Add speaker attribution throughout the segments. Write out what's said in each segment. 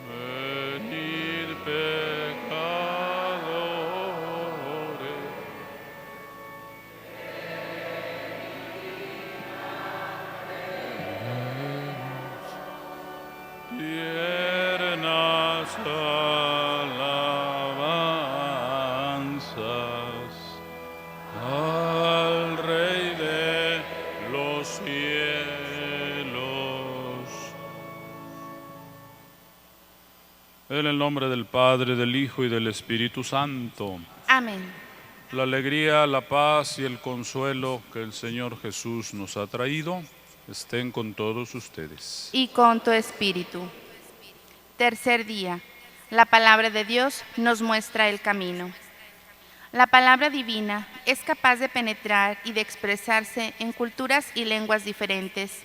Speaker 1: Venid pecadores, tiernas alabanzas al Rey de los cielos. En el nombre del Padre, del Hijo y del Espíritu Santo.
Speaker 2: Amén.
Speaker 1: La alegría, la paz y el consuelo que el Señor Jesús nos ha traído estén con todos ustedes.
Speaker 2: Y con tu espíritu. Tercer día. La palabra de Dios nos muestra el camino. La palabra divina es capaz de penetrar y de expresarse en culturas y lenguas diferentes,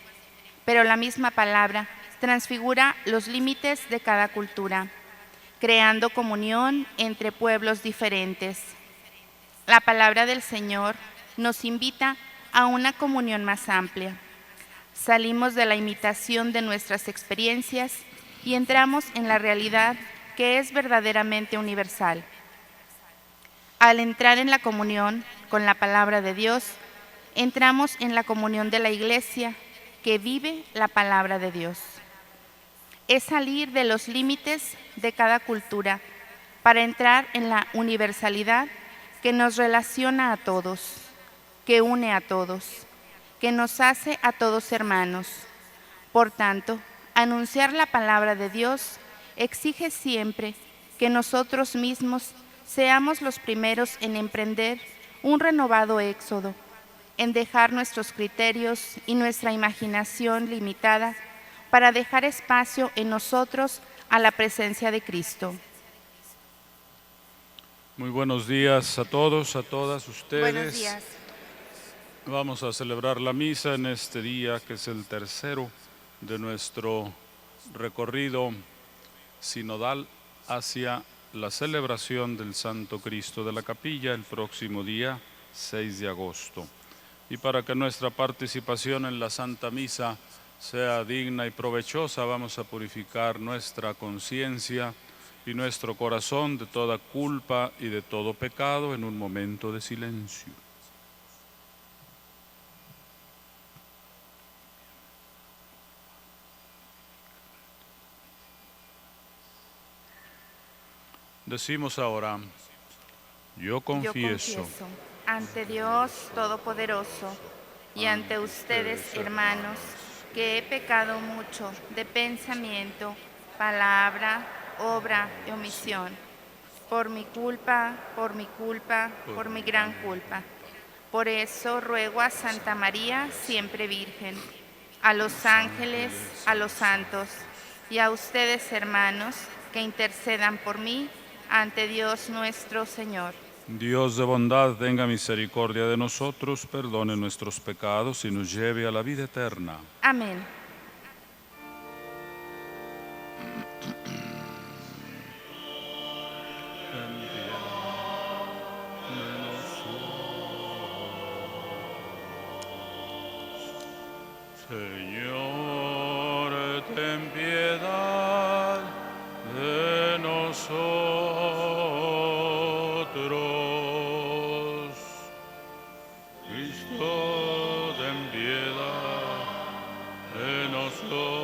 Speaker 2: pero la misma palabra transfigura los límites de cada cultura, creando comunión entre pueblos diferentes. La palabra del Señor nos invita a una comunión más amplia. Salimos de la imitación de nuestras experiencias y entramos en la realidad que es verdaderamente universal. Al entrar en la comunión con la palabra de Dios, entramos en la comunión de la Iglesia que vive la palabra de Dios. Es salir de los límites de cada cultura para entrar en la universalidad que nos relaciona a todos, que une a todos, que nos hace a todos hermanos. Por tanto, anunciar la palabra de Dios exige siempre que nosotros mismos seamos los primeros en emprender un renovado éxodo, en dejar nuestros criterios y nuestra imaginación limitada para dejar espacio en nosotros a la presencia de Cristo.
Speaker 1: Muy buenos días a todos, a todas ustedes.
Speaker 2: Buenos días.
Speaker 1: Vamos a celebrar la misa en este día, que es el tercero de nuestro recorrido sinodal hacia la celebración del Santo Cristo de la Capilla el próximo día 6 de agosto. Y para que nuestra participación en la Santa Misa sea digna y provechosa, vamos a purificar nuestra conciencia y nuestro corazón de toda culpa y de todo pecado en un momento de silencio. Decimos ahora: yo confieso
Speaker 2: Ante Dios Todopoderoso y ante ustedes, hermanos, que he pecado mucho de pensamiento, palabra, obra y omisión, por mi culpa, por mi gran culpa. Por eso ruego a Santa María, siempre Virgen, a los ángeles, a los santos y a ustedes, hermanos, que intercedan por mí ante Dios nuestro Señor.
Speaker 1: Dios de bondad, tenga misericordia de nosotros, perdone nuestros pecados y nos lleve a la vida eterna.
Speaker 2: Amén.
Speaker 1: Señor, ten piedad de nosotros. Cristo, ten piedad de nosotros.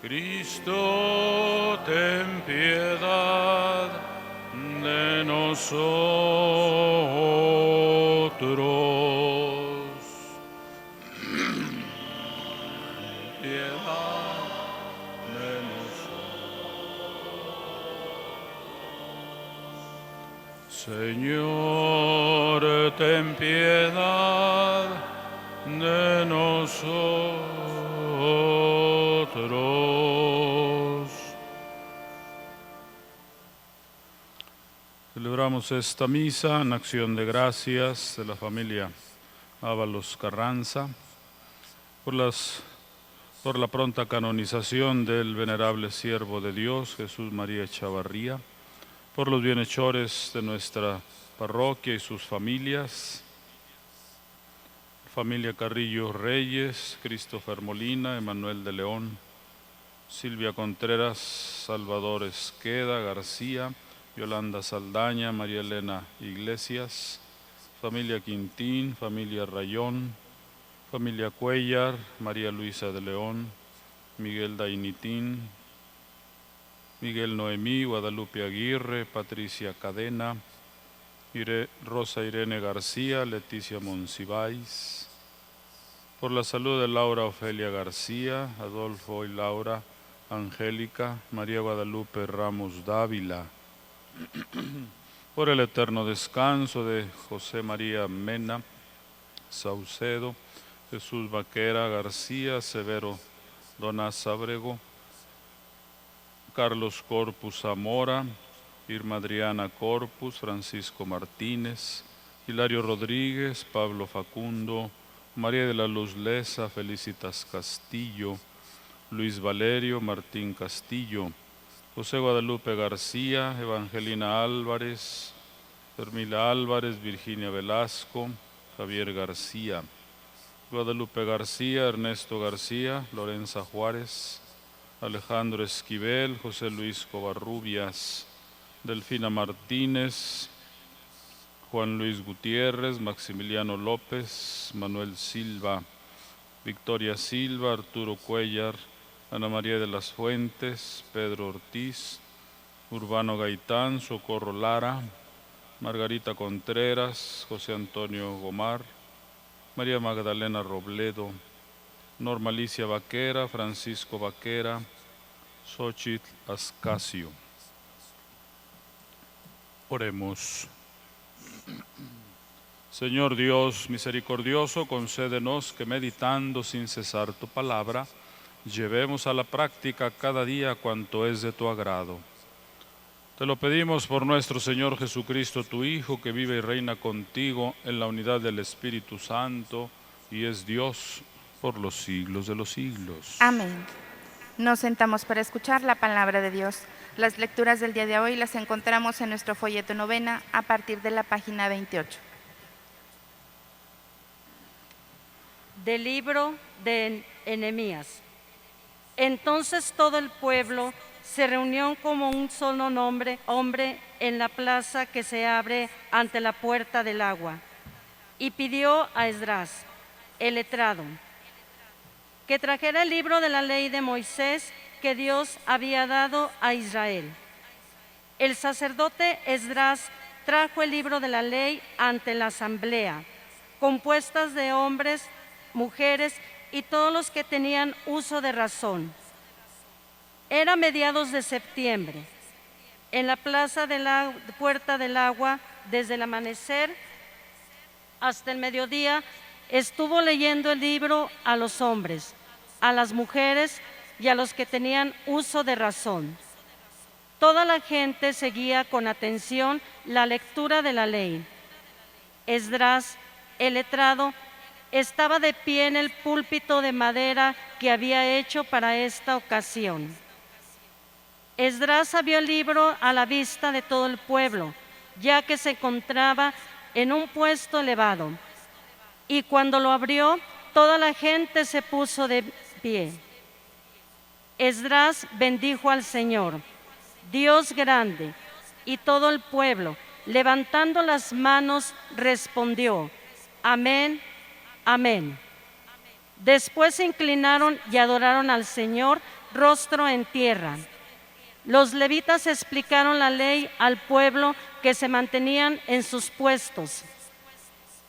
Speaker 1: Cristo, ten piedad de nosotros. Piedad de nosotros. Señor, ten piedad de nosotros. Celebramos esta misa en acción de gracias de la familia Ábalos Carranza por la pronta canonización del venerable siervo de Dios, Jesús María Echavarría, por los bienhechores de nuestra parroquia y sus familias, familia Carrillo Reyes, Christopher Molina, Emanuel de León, Silvia Contreras, Salvador Esqueda García, Yolanda Saldaña, María Elena Iglesias, familia Quintín, familia Rayón, familia Cuellar, María Luisa de León, Miguel Dainitín, Miguel Noemí, Guadalupe Aguirre, Patricia Cadena, Rosa Irene García, Leticia Monsiváis, por la salud de Laura Ofelia García, Adolfo y Laura Angélica, María Guadalupe Ramos Dávila, por el eterno descanso de José María Mena Saucedo, Jesús Vaquera García, Severo Donás Abrego, Carlos Corpus Zamora, Irma Adriana Corpus, Francisco Martínez, Hilario Rodríguez, Pablo Facundo, María de la Luz Leza, Felicitas Castillo, Luis Valerio, Martín Castillo, José Guadalupe García, Evangelina Álvarez, Hermila Álvarez, Virginia Velasco, Javier García, Guadalupe García, Ernesto García, Lorenza Juárez, Alejandro Esquivel, José Luis Covarrubias, Delfina Martínez, Juan Luis Gutiérrez, Maximiliano López, Manuel Silva, Victoria Silva, Arturo Cuellar, Ana María de las Fuentes, Pedro Ortiz, Urbano Gaitán, Socorro Lara, Margarita Contreras, José Antonio Gomar, María Magdalena Robledo, Norma Alicia Vaquera, Francisco Vaquera, Xochitl Ascasio. Oremos. Señor Dios misericordioso, concédenos que meditando sin cesar tu palabra, llevemos a la práctica cada día cuanto es de tu agrado. Te lo pedimos por nuestro Señor Jesucristo, tu Hijo, que vive y reina contigo en la unidad del Espíritu Santo y es Dios por los siglos de los siglos.
Speaker 2: Amén. Nos sentamos para escuchar la palabra de Dios. Las lecturas del día de hoy las encontramos en nuestro folleto novena a partir de la página 28.
Speaker 3: Del libro de Nehemías. Entonces todo el pueblo se reunió como un solo hombre en la plaza que se abre ante la puerta del agua, y pidió a Esdras, el letrado, que trajera el libro de la ley de Moisés que Dios había dado a Israel. El sacerdote Esdras trajo el libro de la ley ante la asamblea, compuestas de hombres, mujeres y todos los que tenían uso de razón. Era mediados de septiembre. En la plaza de la Puerta del Agua, desde el amanecer hasta el mediodía, estuvo leyendo el libro a los hombres, a las mujeres y a los que tenían uso de razón. Toda la gente seguía con atención la lectura de la ley. Esdras, el letrado, estaba de pie en el púlpito de madera que había hecho para esta ocasión. Esdras abrió el libro a la vista de todo el pueblo, ya que se encontraba en un puesto elevado. Y cuando lo abrió, toda la gente se puso de pie. Esdras bendijo al Señor, Dios grande, y todo el pueblo, levantando las manos, respondió: Amén, amén. Después se inclinaron y adoraron al Señor, rostro en tierra. Los levitas explicaron la ley al pueblo, que se mantenían en sus puestos.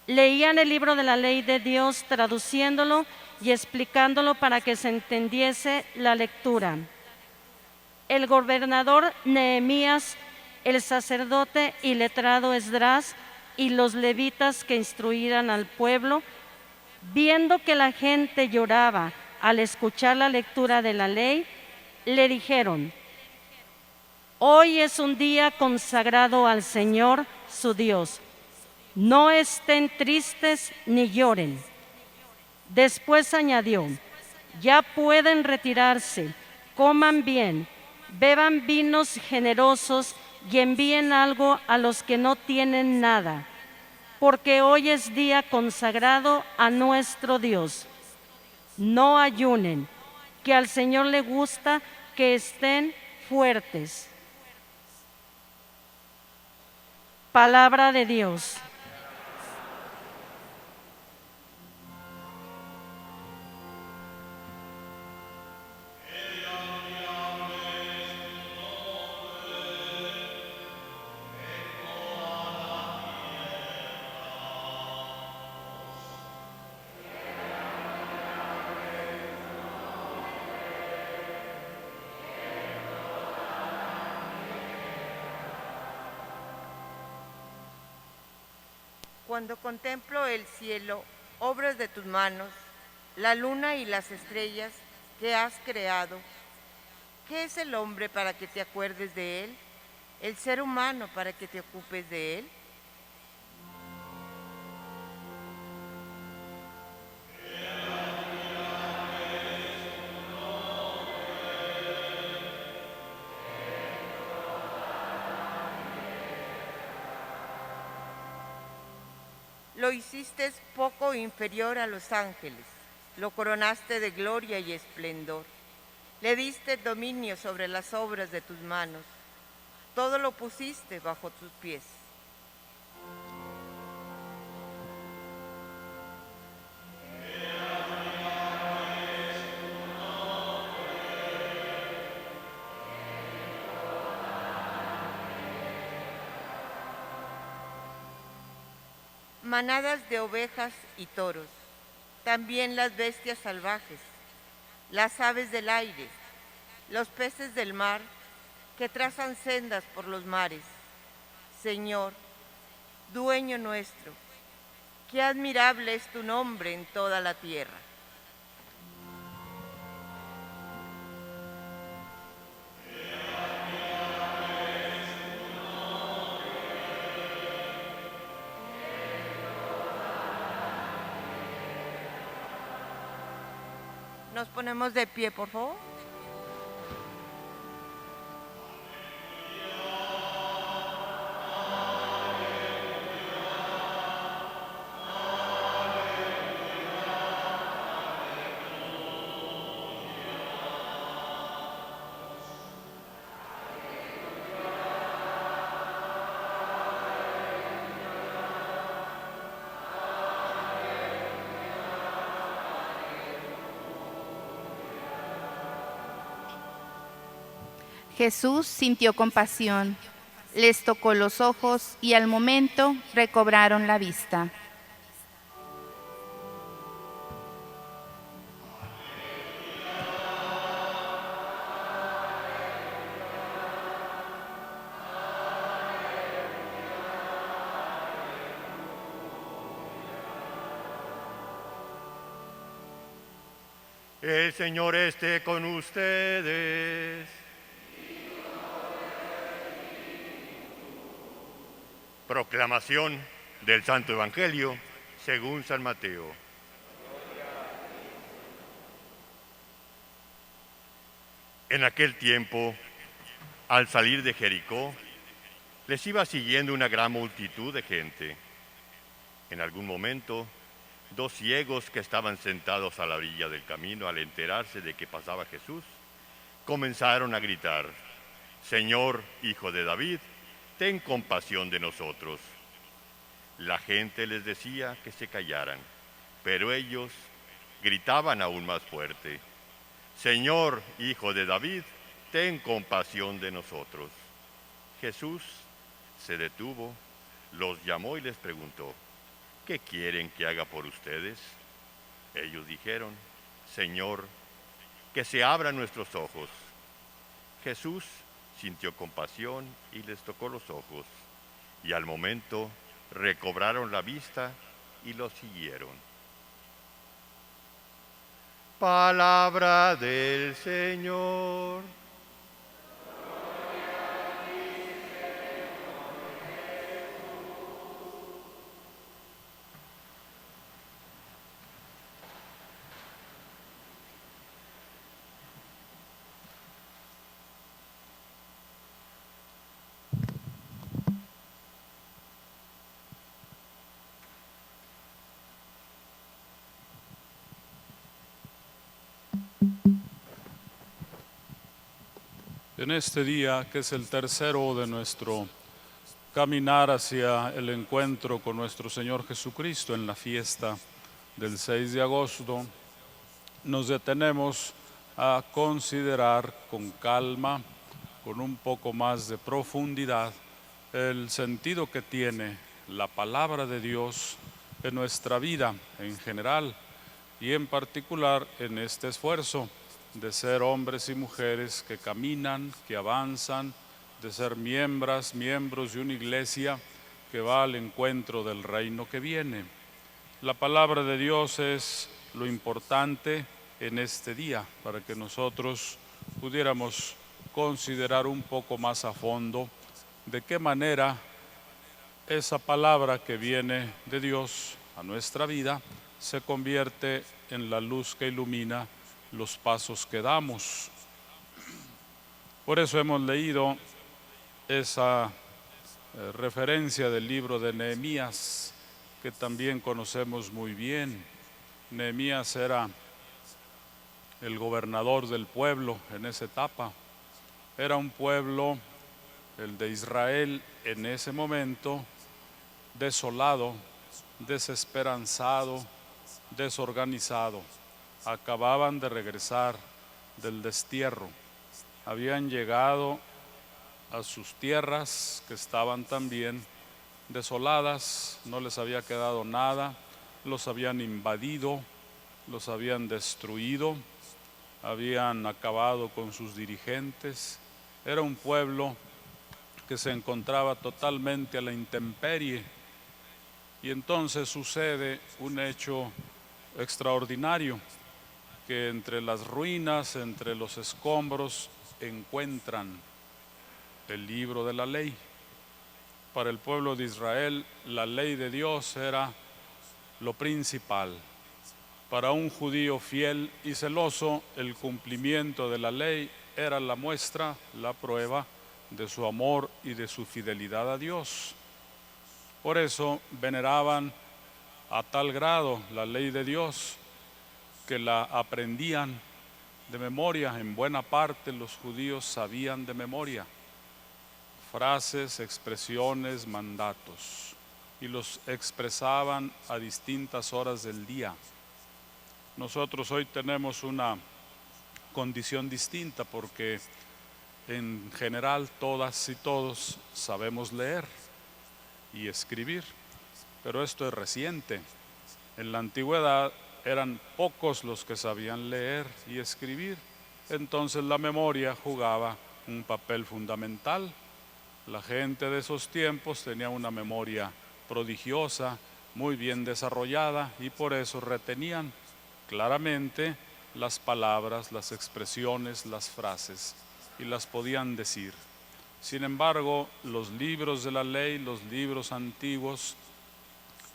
Speaker 3: Leían el libro de la ley de Dios, traduciéndolo y explicándolo para que se entendiese la lectura. El gobernador Nehemías, el sacerdote y letrado Esdras y los levitas que instruían al pueblo, viendo que la gente lloraba al escuchar la lectura de la ley, le dijeron: Hoy es un día consagrado al Señor, su Dios. No estén tristes ni lloren. Después añadió: Ya pueden retirarse, coman bien, beban vinos generosos y envíen algo a los que no tienen nada. porque hoy es día consagrado a nuestro Dios. No ayunen, que al Señor le gusta que estén fuertes. Palabra de Dios.
Speaker 4: Cuando contemplo el cielo, obras de tus manos, la luna y las estrellas que has creado, ¿qué es el hombre para que te acuerdes de él? ¿El ser humano para que te ocupes de él? Lo hiciste poco inferior a los ángeles, lo coronaste de gloria y esplendor, le diste dominio sobre las obras de tus manos, todo lo pusiste bajo tus pies. Manadas de ovejas y toros, también las bestias salvajes, las aves del aire, los peces del mar que trazan sendas por los mares. Señor, dueño nuestro, qué admirable es tu nombre en toda la tierra. Nos ponemos de pie, por favor.
Speaker 2: Jesús sintió compasión, les tocó los ojos y al momento recobraron la vista.
Speaker 5: El Señor esté con ustedes. Proclamación del Santo Evangelio según San Mateo. En aquel tiempo, al salir de Jericó, les iba siguiendo una gran multitud de gente. En algún momento, dos ciegos que estaban sentados a la orilla del camino, al enterarse de que pasaba Jesús, comenzaron a gritar: «Señor, Hijo de David, ten compasión de nosotros». La gente les decía que se callaran, pero ellos gritaban aún más fuerte: «Señor, Hijo de David, ten compasión de nosotros». Jesús se detuvo, los llamó y les preguntó: «¿Qué quieren que haga por ustedes?». Ellos dijeron: «Señor, que se abran nuestros ojos». Jesús sintió compasión y les tocó los ojos, y al momento recobraron la vista y lo siguieron. Palabra del Señor.
Speaker 1: En este día, que es el tercero de nuestro caminar hacia el encuentro con nuestro Señor Jesucristo en la fiesta del 6 de agosto, nos detenemos a considerar con calma, con un poco más de profundidad, el sentido que tiene la palabra de Dios en nuestra vida en general y en particular en este esfuerzo de ser hombres y mujeres que caminan, que avanzan, de ser miembros de una iglesia que va al encuentro del reino que viene. La palabra de Dios es lo importante en este día para que nosotros pudiéramos considerar un poco más a fondo de qué manera esa palabra que viene de Dios a nuestra vida se convierte en la luz que ilumina los pasos que damos. Por eso hemos leído esa referencia del libro de Nehemías, que también conocemos muy bien. Nehemías era el gobernador del pueblo en esa etapa. Era un pueblo, el de Israel, en ese momento, desolado, desesperanzado, desorganizado. Acababan de regresar del destierro. Habían llegado a sus tierras que estaban también desoladas, no les había quedado nada, los habían invadido, los habían destruido, habían acabado con sus dirigentes. Era un pueblo que se encontraba totalmente a la intemperie. Y entonces sucede un hecho extraordinario, que entre las ruinas, entre los escombros, encuentran el libro de la ley. Para el pueblo de Israel, la ley de Dios era lo principal. Para un judío fiel y celoso, el cumplimiento de la ley era la muestra, la prueba de su amor y de su fidelidad a Dios. Por eso veneraban a tal grado la ley de Dios que la aprendían de memoria. En buena parte los judíos sabían de memoria frases, expresiones, mandatos, y los expresaban a distintas horas del día. Nosotros hoy tenemos una condición distinta porque en general todas y todos sabemos leer y escribir, pero esto es reciente. En la antigüedad eran pocos los que sabían leer y escribir, entonces la memoria jugaba un papel fundamental. La gente de esos tiempos tenía una memoria prodigiosa, muy bien desarrollada, y por eso retenían claramente las palabras, las expresiones, las frases, y las podían decir. Sin embargo, los libros de la ley, los libros antiguos,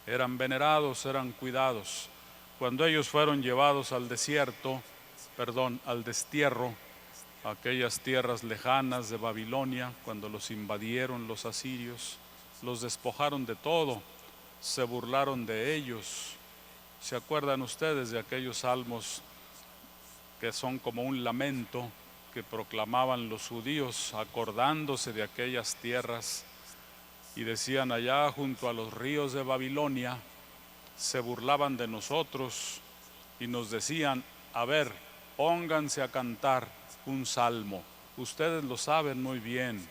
Speaker 1: eran venerados, eran cuidados. Cuando ellos fueron llevados al destierro, aquellas tierras lejanas de Babilonia, cuando los invadieron los asirios, los despojaron de todo, se burlaron de ellos. ¿Se acuerdan ustedes de aquellos salmos que son como un lamento que proclamaban los judíos acordándose de aquellas tierras y decían: allá junto a los ríos de Babilonia se burlaban de nosotros y nos decían: a ver, pónganse a cantar un salmo, ustedes lo saben muy bien,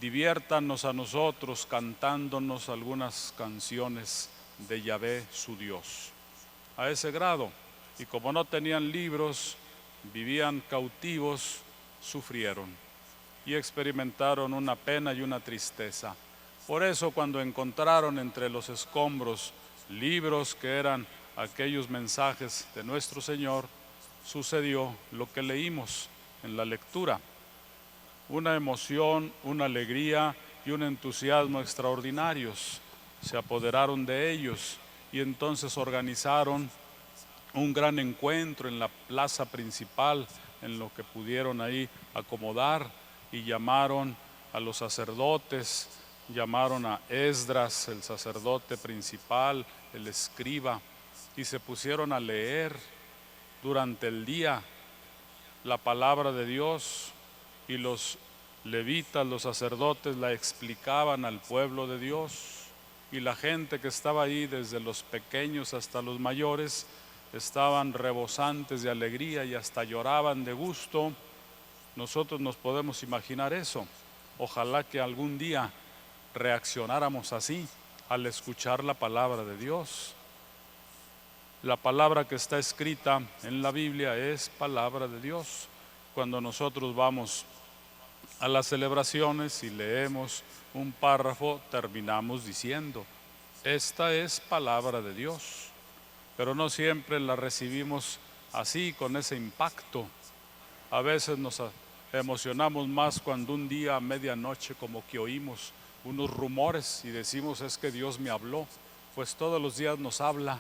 Speaker 1: diviértanos a nosotros cantándonos algunas canciones de Yahvé su Dios. A ese grado. Y como no tenían libros, vivían cautivos, sufrieron y experimentaron una pena y una tristeza. Por eso, cuando encontraron entre los escombros libros que eran aquellos mensajes de nuestro Señor, sucedió lo que leímos en la lectura: una emoción, una alegría y un entusiasmo extraordinarios se apoderaron de ellos, y entonces organizaron un gran encuentro en la plaza principal, en lo que pudieron ahí acomodar, y llamaron a los sacerdotes, llamaron a Esdras, el sacerdote principal, el escriba, y se pusieron a leer durante el día la palabra de Dios, y los levitas, los sacerdotes, la explicaban al pueblo de Dios, y la gente que estaba ahí, desde los pequeños hasta los mayores, estaban rebosantes de alegría y hasta lloraban de gusto. Nosotros nos podemos imaginar eso. Ojalá que algún día reaccionáramos así al escuchar la palabra de Dios. La palabra que está escrita en la Biblia es palabra de Dios. Cuando nosotros vamos a las celebraciones y leemos un párrafo, terminamos diciendo: esta es palabra de Dios. Pero no siempre la recibimos así, con ese impacto. A veces nos emocionamos más cuando un día a medianoche como que oímos unos rumores y decimos: es que Dios me habló. Pues todos los días nos habla.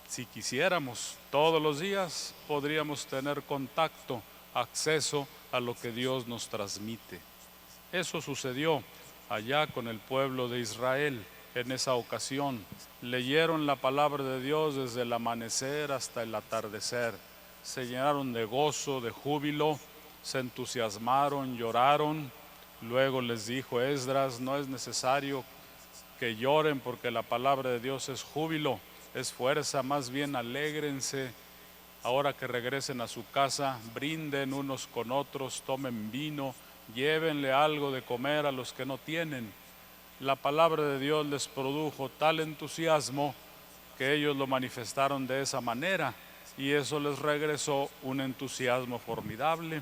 Speaker 1: Si quisiéramos, todos los días podríamos tener contacto, acceso a lo que Dios nos transmite. Eso sucedió allá con el pueblo de Israel en esa ocasión. Leyeron la palabra de Dios desde el amanecer hasta el atardecer. Se llenaron de gozo, de júbilo, se entusiasmaron, lloraron. Luego les dijo Esdras: no es necesario que lloren, porque la palabra de Dios es júbilo, es fuerza, más bien alégrense. Ahora que regresen a su casa, brinden unos con otros, tomen vino, llévenle algo de comer a los que no tienen. La palabra de Dios les produjo tal entusiasmo que ellos lo manifestaron de esa manera, y eso les regresó un entusiasmo formidable.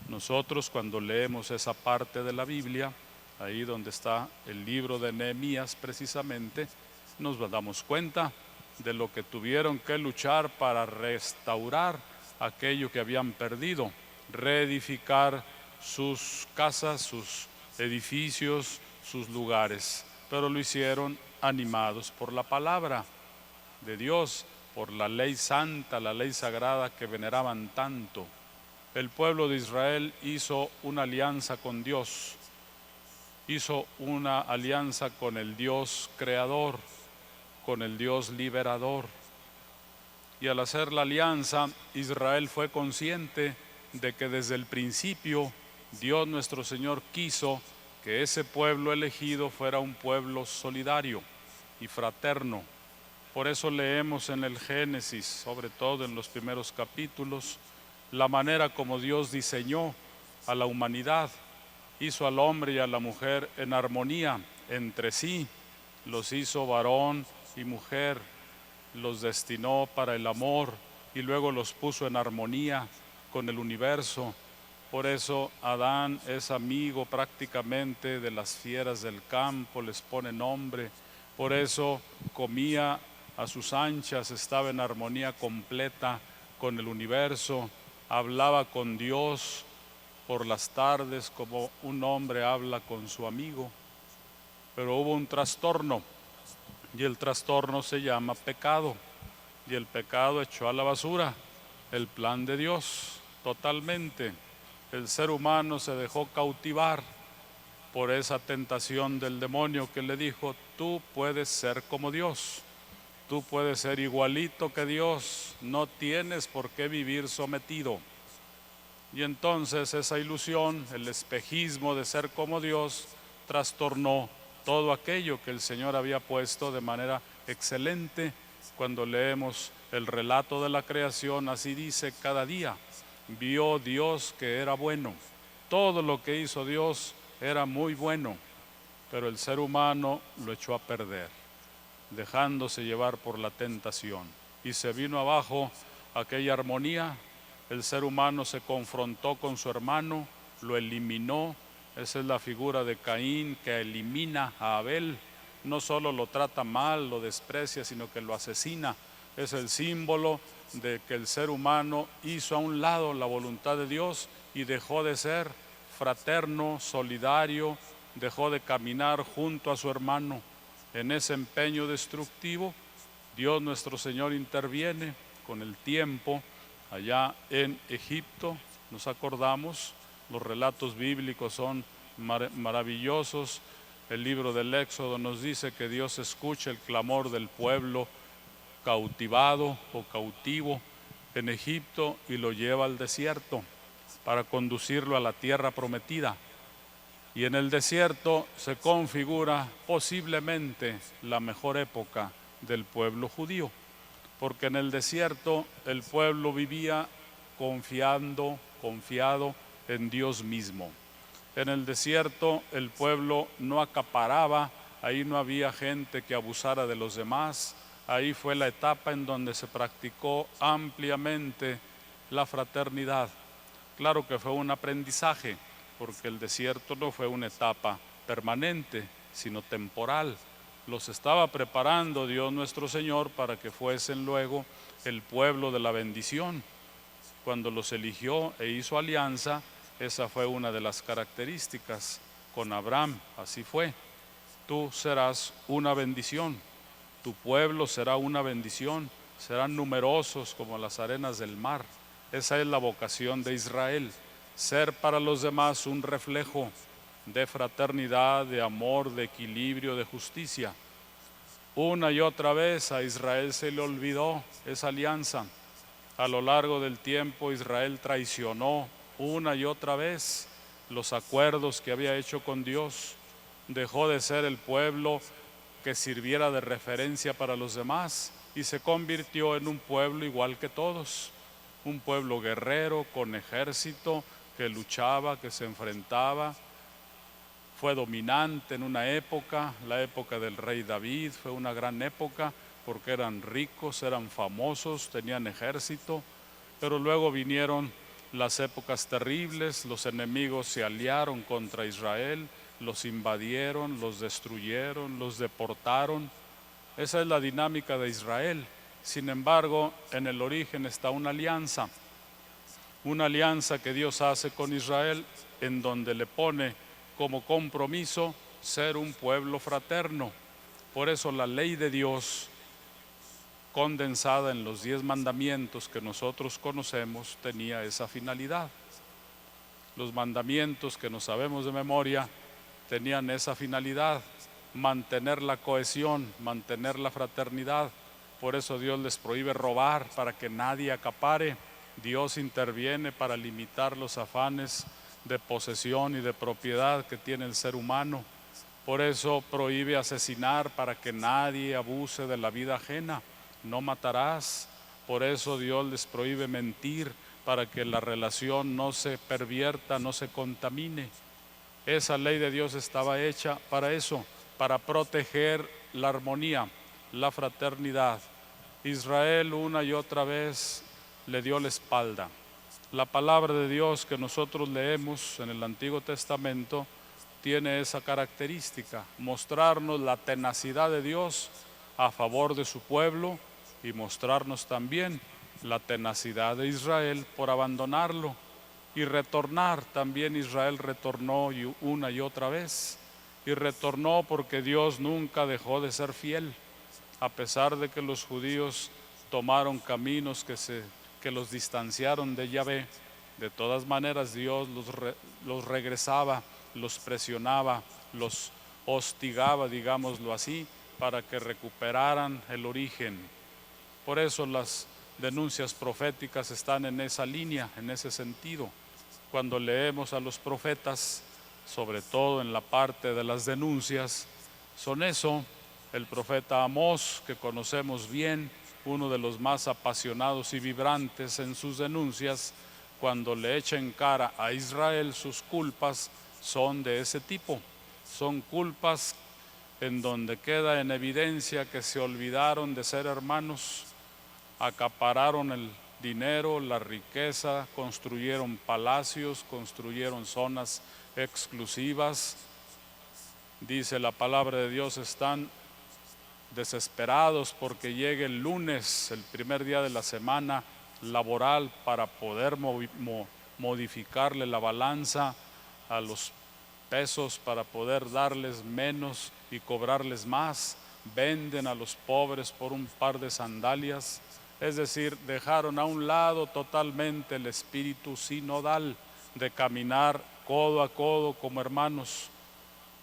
Speaker 1: Nosotros, cuando leemos esa parte de la Biblia, ahí donde está el libro de Nehemías precisamente, nos damos cuenta de lo que tuvieron que luchar para restaurar aquello que habían perdido, reedificar sus casas, sus edificios, sus lugares, pero lo hicieron animados por la palabra de Dios, por la ley santa, la ley sagrada que veneraban tanto. El pueblo de Israel hizo una alianza con Dios, hizo una alianza con el Dios creador, con el Dios liberador. Y al hacer la alianza, Israel fue consciente de que desde el principio Dios nuestro Señor quiso que ese pueblo elegido fuera un pueblo solidario y fraterno. Por eso leemos en el Génesis, sobre todo en los primeros capítulos, la manera como Dios diseñó a la humanidad. Hizo al hombre y a la mujer en armonía entre sí, los hizo varón y mujer, los destinó para el amor y luego los puso en armonía con el universo. Por eso Adán es amigo prácticamente de las fieras del campo, les pone nombre. Por eso comía a sus anchas, estaba en armonía completa con el universo, hablaba con Dios por las tardes como un hombre habla con su amigo. Pero hubo un trastorno, y el trastorno se llama pecado, y el pecado echó a la basura el plan de Dios totalmente. El ser humano se dejó cautivar por esa tentación del demonio que le dijo: tú puedes ser como Dios, tú puedes ser igualito que Dios, no tienes por qué vivir sometido. Y entonces esa ilusión, el espejismo de ser como Dios, trastornó todo aquello que el Señor había puesto de manera excelente. Cuando leemos el relato de la creación, así dice: cada día vio Dios que era bueno. Todo lo que hizo Dios era muy bueno, pero el ser humano lo echó a perder, dejándose llevar por la tentación, y se vino abajo aquella armonía. El ser humano se confrontó con su hermano, lo eliminó. Esa es la figura de Caín, que elimina a Abel. No solo lo trata mal, lo desprecia, sino que lo asesina. Es el símbolo de que el ser humano hizo a un lado la voluntad de Dios y dejó de ser fraterno, solidario, dejó de caminar junto a su hermano. En ese empeño destructivo, Dios nuestro Señor interviene con el tiempo. Allá en Egipto, nos acordamos, los relatos bíblicos son maravillosos. El libro del Éxodo nos dice que Dios escucha el clamor del pueblo cautivado o cautivo en Egipto y lo lleva al desierto. para conducirlo a la tierra prometida. Y en el desierto se configura posiblemente la mejor época del pueblo judío, porque en el desierto el pueblo vivía confiado en Dios mismo. En el desierto el pueblo no acaparaba, ahí no había gente que abusara de los demás, ahí fue la etapa en donde se practicó ampliamente la fraternidad. Claro que fue un aprendizaje, porque el desierto no fue una etapa permanente, sino temporal. Los estaba preparando Dios nuestro Señor para que fuesen luego el pueblo de la bendición. Cuando los eligió e hizo alianza, esa fue una de las características con Abraham, así fue. Tú serás una bendición, tu pueblo será una bendición, serán numerosos como las arenas del mar. Esa es la vocación de Israel, ser para los demás un reflejo de fraternidad, de amor, de equilibrio, de justicia. Una y otra vez a Israel se le olvidó esa alianza. A lo largo del tiempo Israel traicionó una y otra vez los acuerdos que había hecho con Dios. Dejó de ser el pueblo que sirviera de referencia para los demás y se convirtió en un pueblo igual que todos. Un pueblo guerrero, con ejército, que luchaba, que se enfrentaba. Fue dominante en una época, la época del rey David, fue una gran época porque eran ricos, eran famosos, tenían ejército, pero luego vinieron las épocas terribles, los enemigos se aliaron contra Israel, los invadieron, los destruyeron, los deportaron. Esa es la dinámica de Israel. Sin embargo, en el origen está una alianza que Dios hace con Israel, en donde le pone como compromiso ser un pueblo fraterno. Por eso la ley de Dios, condensada en los 10 mandamientos que nosotros conocemos, tenía esa finalidad. Los mandamientos que nos sabemos de memoria tenían esa finalidad, mantener la cohesión, mantener la fraternidad. Por eso Dios les prohíbe robar para que nadie acapare. Dios interviene para limitar los afanes de posesión y de propiedad que tiene el ser humano. Por eso prohíbe asesinar para que nadie abuse de la vida ajena. No matarás. Por eso Dios les prohíbe mentir para que la relación no se pervierta, no se contamine. Esa ley de Dios estaba hecha para eso, para proteger la armonía, la fraternidad. Israel una y otra vez le dio la espalda. La palabra de Dios que nosotros leemos en el Antiguo Testamento tiene esa característica, mostrarnos la tenacidad de Dios a favor de su pueblo y mostrarnos también la tenacidad de Israel por abandonarlo y retornar. También Israel retornó una y otra vez, y retornó porque Dios nunca dejó de ser fiel, a pesar de que los judíos tomaron caminos que los distanciaron de Yahvé. De todas maneras Dios los regresaba, los presionaba, los hostigaba, digámoslo así, para que recuperaran el origen. Por eso las denuncias proféticas están en esa línea, en ese sentido. Cuando leemos a los profetas, sobre todo en la parte de las denuncias, son eso. El profeta Amós, que conocemos bien, uno de los más apasionados y vibrantes en sus denuncias, cuando le echa en cara a Israel sus culpas, son de ese tipo. Son culpas en donde queda en evidencia que se olvidaron de ser hermanos, acapararon el dinero, la riqueza, construyeron palacios, construyeron zonas exclusivas. Dice la palabra de Dios, están desesperados porque llegue el lunes, el primer día de la semana laboral, para poder modificarle la balanza a los pesos, para poder darles menos y cobrarles más. Venden a los pobres por un par de sandalias. Es decir, dejaron a un lado totalmente el espíritu sinodal de caminar codo a codo como hermanos.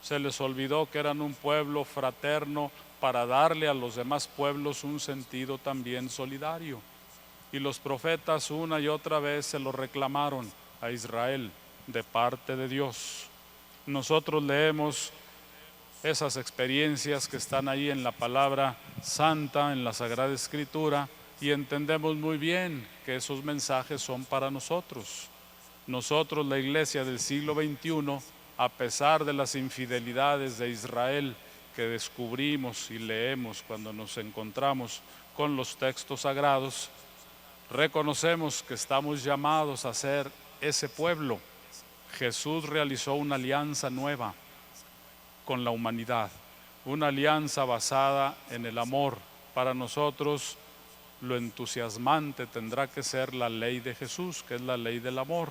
Speaker 1: Se les olvidó que eran un pueblo fraterno para darle a los demás pueblos un sentido también solidario. Y los profetas una y otra vez se lo reclamaron a Israel de parte de Dios. Nosotros leemos esas experiencias que están ahí en la palabra santa, en la Sagrada Escritura, y entendemos muy bien que esos mensajes son para nosotros. Nosotros, la iglesia del siglo XXI, a pesar de las infidelidades de Israel que descubrimos y leemos cuando nos encontramos con los textos sagrados, reconocemos que estamos llamados a ser ese pueblo. Jesús realizó una alianza nueva con la humanidad, una alianza basada en el amor. Para nosotros, lo entusiasmante tendrá que ser la ley de Jesús, que es la ley del amor.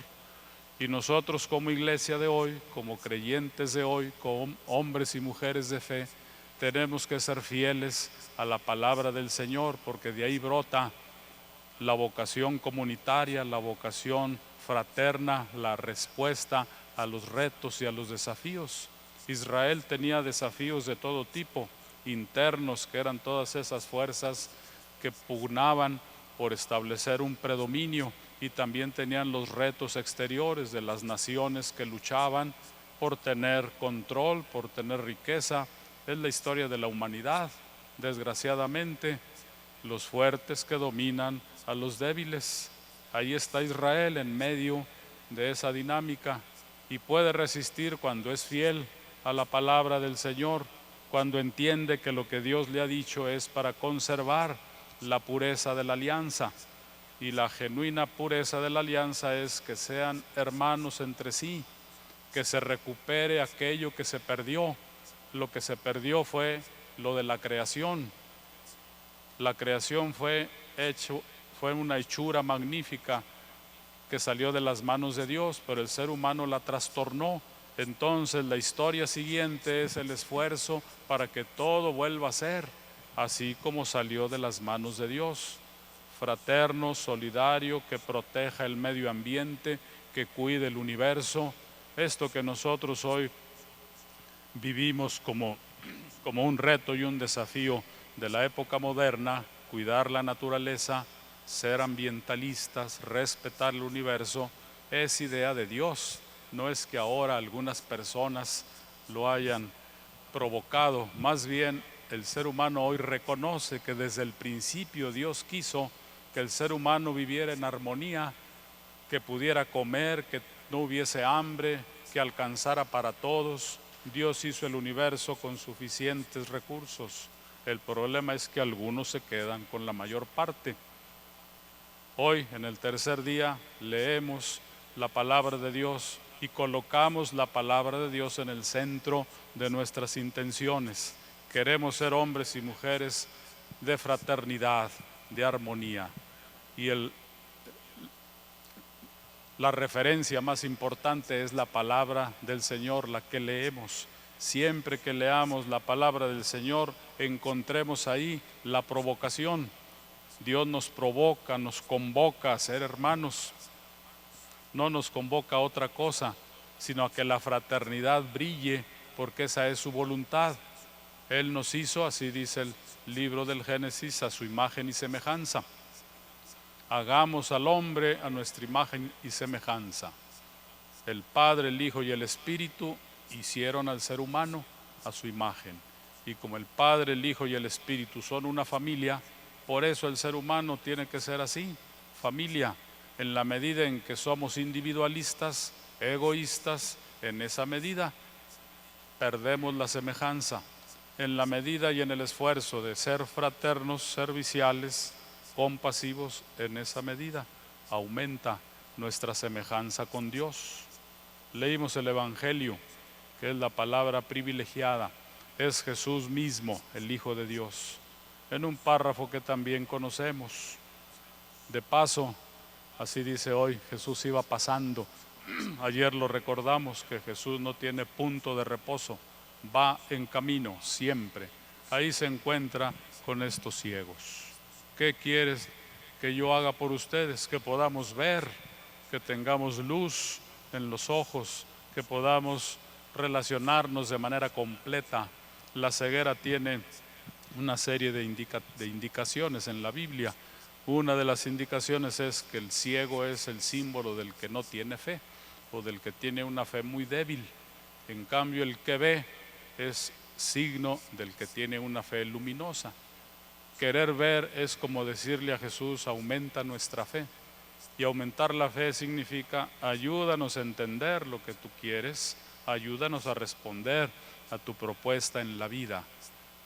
Speaker 1: Y nosotros como iglesia de hoy, como creyentes de hoy, como hombres y mujeres de fe, tenemos que ser fieles a la palabra del Señor, porque de ahí brota la vocación comunitaria, la vocación fraterna, la respuesta a los retos y a los desafíos. Israel tenía desafíos de todo tipo, internos, que eran todas esas fuerzas que pugnaban por establecer un predominio, y también tenían los retos exteriores de las naciones que luchaban por tener control, por tener riqueza. Es la historia de la humanidad. Desgraciadamente, los fuertes que dominan a los débiles. Ahí está Israel en medio de esa dinámica, y puede resistir cuando es fiel a la palabra del Señor, cuando entiende que lo que Dios le ha dicho es para conservar la pureza de la alianza. Y la genuina pureza de la alianza es que sean hermanos entre sí, que se recupere aquello que se perdió. Lo que se perdió fue lo de la creación. La creación fue una hechura magnífica que salió de las manos de Dios, pero el ser humano la trastornó. Entonces la historia siguiente es el esfuerzo para que todo vuelva a ser así como salió de las manos de Dios. Fraterno, solidario, que proteja el medio ambiente, que cuide el universo. Esto que nosotros hoy vivimos como un reto y un desafío de la época moderna, cuidar la naturaleza, ser ambientalistas, respetar el universo, es idea de Dios. No es que ahora algunas personas lo hayan provocado, más bien el ser humano hoy reconoce que desde el principio Dios quiso que el ser humano viviera en armonía, que pudiera comer, que no hubiese hambre, que alcanzara para todos. Dios hizo el universo con suficientes recursos. El problema es que algunos se quedan con la mayor parte. Hoy, en el tercer día, leemos la palabra de Dios y colocamos la palabra de Dios en el centro de nuestras intenciones. Queremos ser hombres y mujeres de fraternidad, de armonía. Y la referencia más importante es la palabra del Señor, la que leemos. Siempre que leamos la palabra del Señor, encontremos ahí la provocación. Dios nos provoca, nos convoca a ser hermanos. No nos convoca a otra cosa, sino a que la fraternidad brille, porque esa es su voluntad. Él nos hizo, así dice el libro del Génesis, a su imagen y semejanza. Hagamos al hombre a nuestra imagen y semejanza. El Padre, el Hijo y el Espíritu hicieron al ser humano a su imagen. Y como el Padre, el Hijo y el Espíritu son una familia, por eso el ser humano tiene que ser así, familia. En la medida en que somos individualistas, egoístas, en esa medida perdemos la semejanza. En la medida y en el esfuerzo de ser fraternos, serviciales, compasivos, en esa medida aumenta nuestra semejanza con Dios. Leímos el Evangelio, que es la palabra privilegiada, es Jesús mismo, el Hijo de Dios, en un párrafo que también conocemos. De paso, así dice hoy, Jesús iba pasando. Ayer lo recordamos que Jesús no tiene punto de reposo, va en camino siempre. Ahí se encuentra con estos ciegos. ¿Qué quieres que yo haga por ustedes? Que podamos ver, que tengamos luz en los ojos, que podamos relacionarnos de manera completa. La ceguera tiene una serie de indicaciones en la Biblia. Una de las indicaciones es que el ciego es el símbolo del que no tiene fe o del que tiene una fe muy débil. En cambio, el que ve es signo del que tiene una fe luminosa. Querer ver es como decirle a Jesús: aumenta nuestra fe. Y aumentar la fe significa: ayúdanos a entender lo que tú quieres, ayúdanos a responder a tu propuesta en la vida.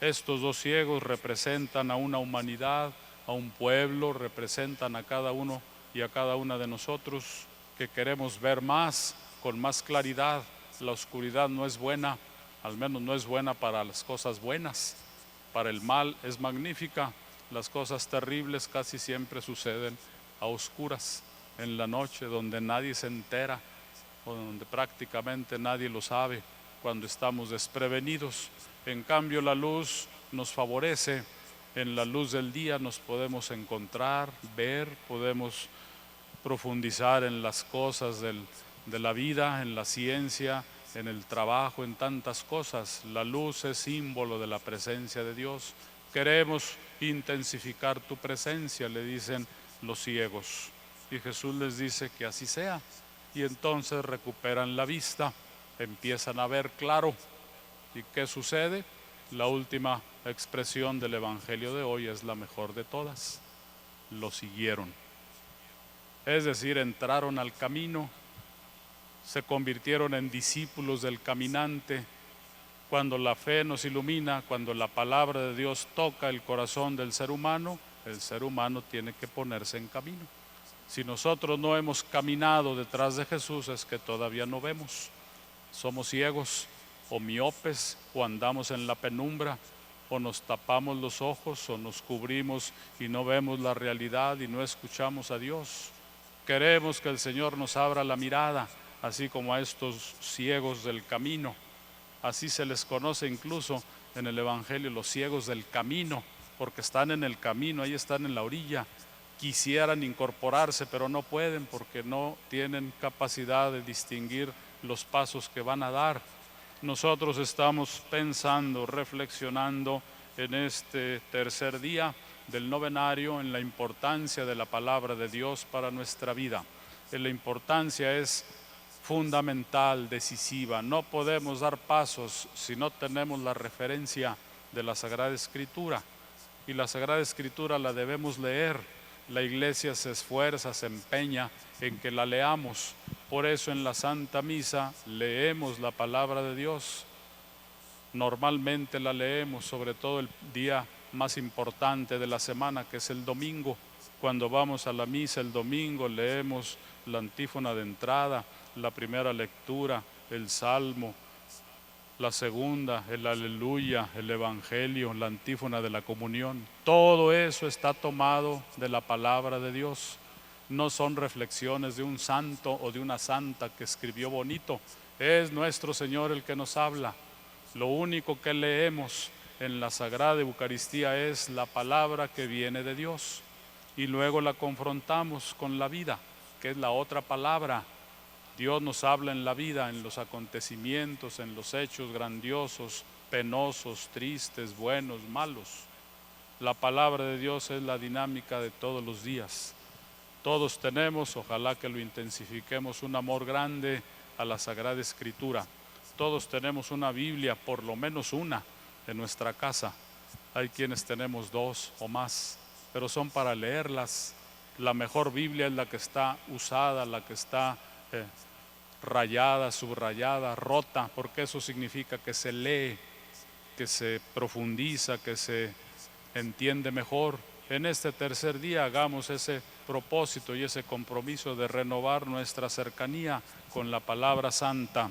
Speaker 1: Estos dos ciegos representan a una humanidad, a un pueblo, representan a cada uno y a cada una de nosotros que queremos ver más, con más claridad. La oscuridad no es buena, al menos no es buena para las cosas buenas. Para el mal es magnífica. Las cosas terribles casi siempre suceden a oscuras, en la noche, donde nadie se entera o donde prácticamente nadie lo sabe, cuando estamos desprevenidos. En cambio, la luz nos favorece. En la luz del día nos podemos encontrar, ver, podemos profundizar en las cosas de la vida, en la ciencia, en el trabajo, en tantas cosas. La luz es símbolo de la presencia de Dios. Queremos intensificar tu presencia, le dicen los ciegos. Y Jesús les dice que así sea. Y entonces recuperan la vista, empiezan a ver claro. ¿Y qué sucede? La última expresión del Evangelio de hoy es la mejor de todas. Lo siguieron. Es decir, entraron al camino, se convirtieron en discípulos del caminante. Cuando la fe nos ilumina, cuando la palabra de Dios toca el corazón del ser humano, el ser humano tiene que ponerse en camino. Si nosotros no hemos caminado detrás de Jesús, es que todavía no vemos. Somos ciegos o miopes, o andamos en la penumbra, o nos tapamos los ojos, o nos cubrimos y no vemos la realidad y no escuchamos a Dios. Queremos que el Señor nos abra la mirada, así como a estos ciegos del camino. Así se les conoce incluso en el Evangelio, los ciegos del camino, porque están en el camino, ahí están en la orilla. Quisieran incorporarse, pero no pueden porque no tienen capacidad de distinguir los pasos que van a dar. Nosotros estamos pensando, reflexionando en este tercer día del novenario en la importancia de la palabra de Dios para nuestra vida. La importancia es fundamental, decisiva. No podemos dar pasos si no tenemos la referencia de la Sagrada Escritura. Y la Sagrada Escritura la debemos leer. La Iglesia se esfuerza, se empeña en que la leamos. Por eso en la Santa Misa leemos la palabra de Dios. Normalmente la leemos, sobre todo el día más importante de la semana, que es el domingo. Cuando vamos a la misa el domingo leemos la antífona de entrada, la primera lectura, el salmo, la segunda, el aleluya, el evangelio, la antífona de la comunión. Todo eso está tomado de la palabra de Dios. No son reflexiones de un santo o de una santa que escribió bonito. Es nuestro Señor el que nos habla. Lo único que leemos en la Sagrada Eucaristía es la palabra que viene de Dios. Y luego la confrontamos con la vida, que es la otra palabra. Dios nos habla en la vida, en los acontecimientos, en los hechos grandiosos, penosos, tristes, buenos, malos. La palabra de Dios es la dinámica de todos los días. Todos tenemos, ojalá que lo intensifiquemos, un amor grande a la Sagrada Escritura. Todos tenemos una Biblia, por lo menos una, en nuestra casa. Hay quienes tenemos 2 o más, pero son para leerlas. La mejor Biblia es la que está usada, la que está rayada, subrayada, rota, porque eso significa que se lee, que se profundiza, que se entiende mejor. En este tercer día hagamos ese propósito y ese compromiso de renovar nuestra cercanía con la palabra santa.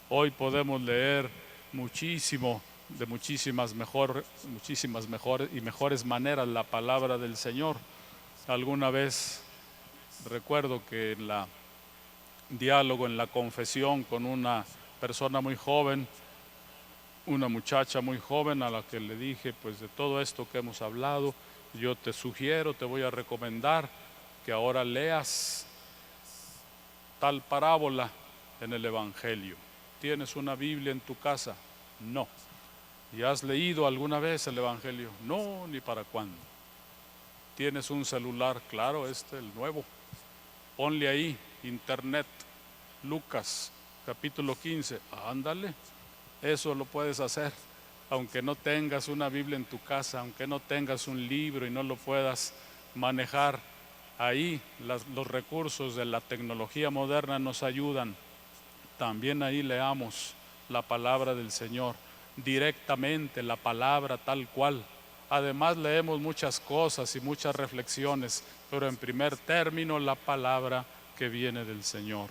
Speaker 1: Hoy podemos leer muchísimo, de muchísimas mejores maneras la palabra del Señor. Alguna vez recuerdo que en la diálogo, en la confesión con una persona muy joven, una muchacha muy joven a la que le dije, pues de todo esto que hemos hablado, yo te sugiero, te voy a recomendar que ahora leas tal parábola en el Evangelio. ¿Tienes una Biblia en tu casa? No. ¿Y has leído alguna vez el Evangelio? No, ni para cuándo. Tienes un celular, claro, el nuevo. Ponle ahí, internet, Lucas, capítulo 15. Ándale, eso lo puedes hacer. Aunque no tengas una Biblia en tu casa, aunque no tengas un libro y no lo puedas manejar, ahí los recursos de la tecnología moderna nos ayudan. También ahí leamos la palabra del Señor, directamente la palabra tal cual. Además leemos muchas cosas y muchas reflexiones, pero en primer término la palabra que viene del Señor.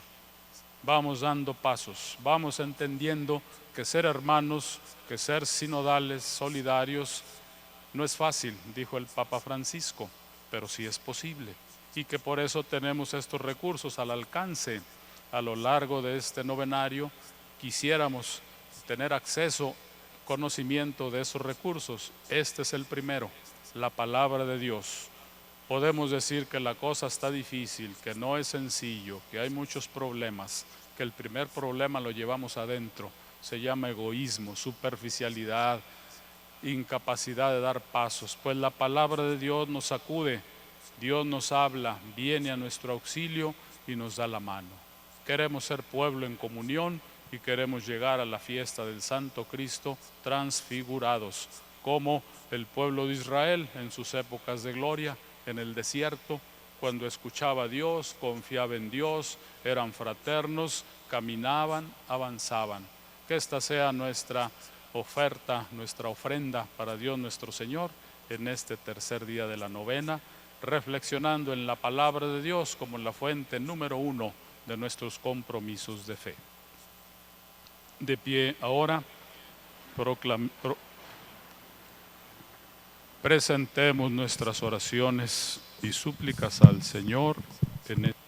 Speaker 1: Vamos dando pasos, vamos entendiendo que ser hermanos, que ser sinodales, solidarios, no es fácil, dijo el Papa Francisco, pero sí es posible. Y que por eso tenemos estos recursos al alcance. A lo largo de este novenario quisiéramos tener acceso, conocimiento de esos recursos. Este es el primero, la palabra de Dios. Podemos decir que la cosa está difícil, que no es sencillo, que hay muchos problemas, que el primer problema lo llevamos adentro. Se llama egoísmo, superficialidad, incapacidad de dar pasos. Pues la palabra de Dios nos sacude, Dios nos habla, viene a nuestro auxilio y nos da la mano. Queremos ser pueblo en comunión y queremos llegar a la fiesta del Santo Cristo transfigurados, como el pueblo de Israel en sus épocas de gloria, en el desierto, cuando escuchaba a Dios, confiaba en Dios, eran fraternos, caminaban, avanzaban. Que esta sea nuestra oferta, nuestra ofrenda para Dios nuestro Señor en este tercer día de la novena, reflexionando en la palabra de Dios como la fuente número 1 de nuestros compromisos de fe. De pie ahora, presentemos nuestras oraciones y súplicas al Señor en este.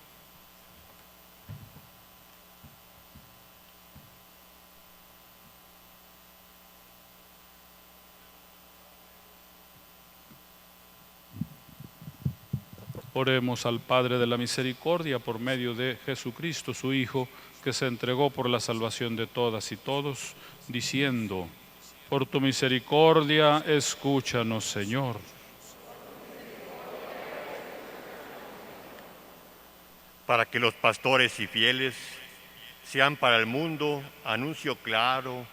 Speaker 1: Oremos al Padre de la Misericordia por medio de Jesucristo, su Hijo, que se entregó por la salvación de todas y todos, diciendo: por tu misericordia, escúchanos, Señor.
Speaker 5: Para que los pastores y fieles sean para el mundo anuncio claro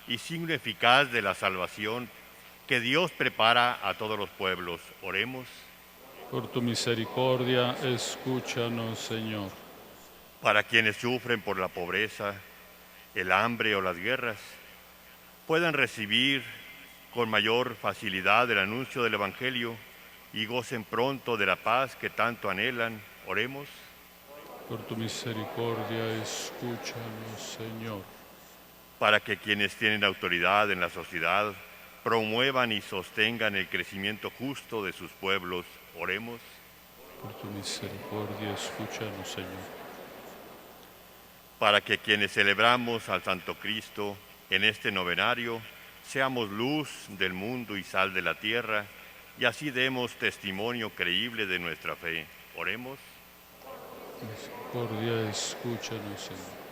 Speaker 5: y signo eficaz de la salvación que Dios prepara a todos los pueblos. Oremos.
Speaker 1: Por tu misericordia, escúchanos, Señor.
Speaker 5: Para quienes sufren por la pobreza, el hambre o las guerras, puedan recibir con mayor facilidad el anuncio del Evangelio y gocen pronto de la paz que tanto anhelan. Oremos.
Speaker 1: Por tu misericordia, escúchanos, Señor.
Speaker 5: Para que quienes tienen autoridad en la sociedad promuevan y sostengan el crecimiento justo de sus pueblos. Oremos.
Speaker 1: Por tu misericordia, escúchanos, Señor.
Speaker 5: Para que quienes celebramos al Santo Cristo en este novenario seamos luz del mundo y sal de la tierra, y así demos testimonio creíble de nuestra fe. Oremos.
Speaker 1: Misericordia, escúchanos, Señor.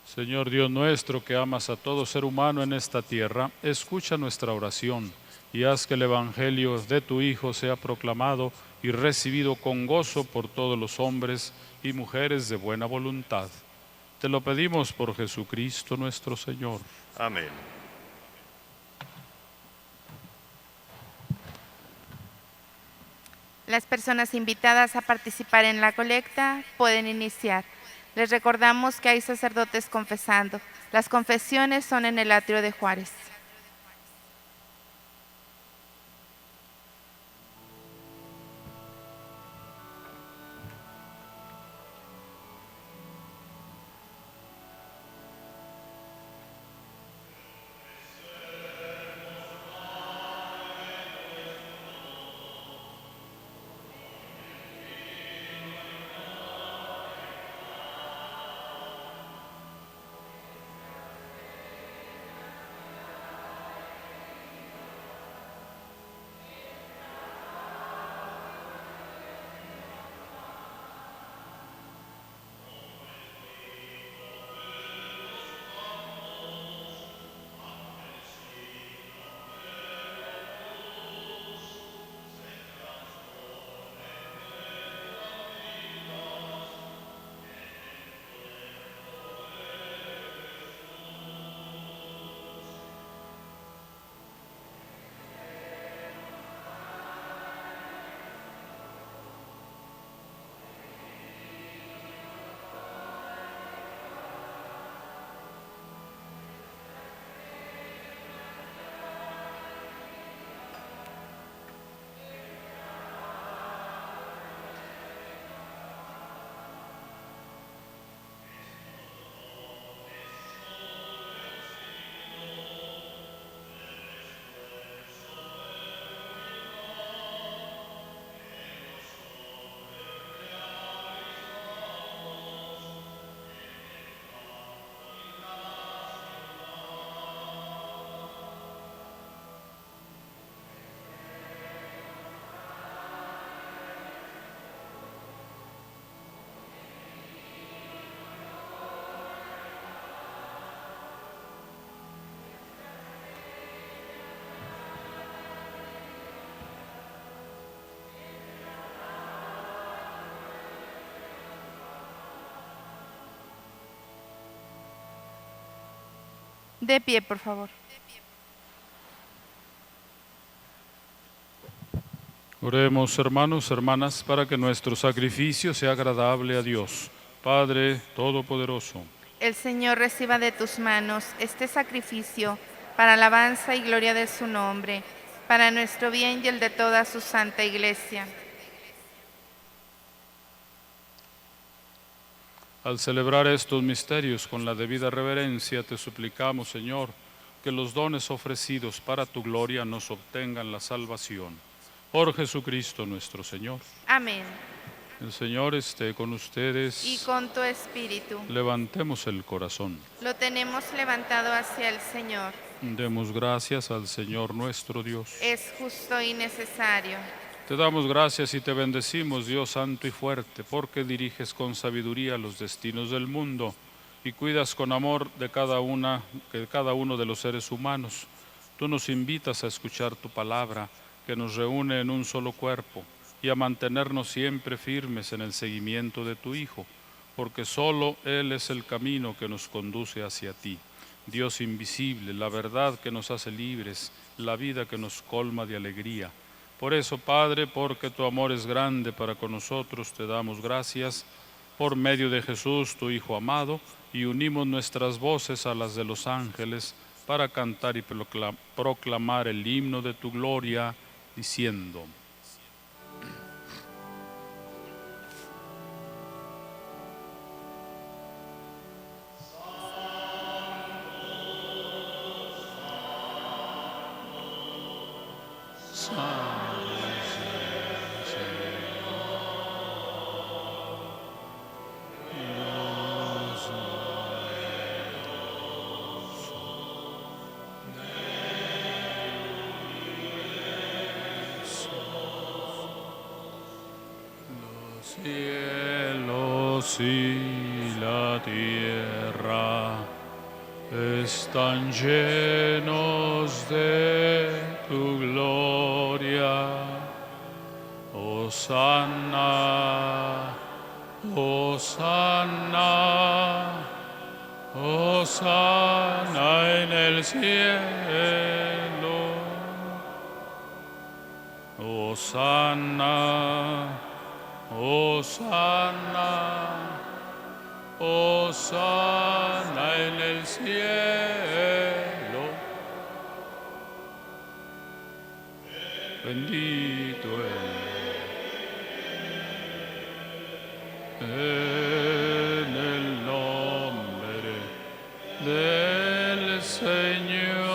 Speaker 1: Señor Dios nuestro, que amas a todo ser humano en esta tierra, escucha nuestra oración y haz que el Evangelio de tu Hijo sea proclamado y recibido con gozo por todos los hombres y mujeres de buena voluntad. Te lo pedimos por Jesucristo nuestro Señor.
Speaker 5: Amén.
Speaker 2: Las personas invitadas a participar en la colecta pueden iniciar. Les recordamos que hay sacerdotes confesando. Las confesiones son en el atrio de Juárez. De pie, por favor.
Speaker 1: Oremos, hermanos, hermanas, para que nuestro sacrificio sea agradable a Dios, Padre Todopoderoso.
Speaker 2: El Señor reciba de tus manos este sacrificio para alabanza y gloria de su nombre, para nuestro bien y el de toda su santa Iglesia.
Speaker 1: Al celebrar estos misterios con la debida reverencia, te suplicamos, Señor, que los dones ofrecidos para tu gloria nos obtengan la salvación. Por Jesucristo nuestro Señor.
Speaker 2: Amén.
Speaker 1: El Señor esté con ustedes.
Speaker 2: Y con tu espíritu.
Speaker 1: Levantemos el corazón.
Speaker 2: Lo tenemos levantado hacia el Señor.
Speaker 1: Demos gracias al Señor nuestro Dios.
Speaker 2: Es justo y necesario.
Speaker 1: Te damos gracias y te bendecimos, Dios santo y fuerte, porque diriges con sabiduría los destinos del mundo y cuidas con amor de cada uno de los seres humanos. Tú nos invitas a escuchar tu palabra, que nos reúne en un solo cuerpo, y a mantenernos siempre firmes en el seguimiento de tu Hijo, porque solo Él es el camino que nos conduce hacia ti. Dios invisible, la verdad que nos hace libres, la vida que nos colma de alegría. Por eso, Padre, porque tu amor es grande para con nosotros, te damos gracias por medio de Jesús, tu Hijo amado, y unimos nuestras voces a las de los ángeles para cantar y proclamar el himno de tu gloria, diciendo: cielos y la tierra están llenos de tu gloria. Hosanna, Hosanna, Hosanna en el cielo. Hosanna, Hosanna, Hosanna en el cielo. Bendito en el nombre del Señor.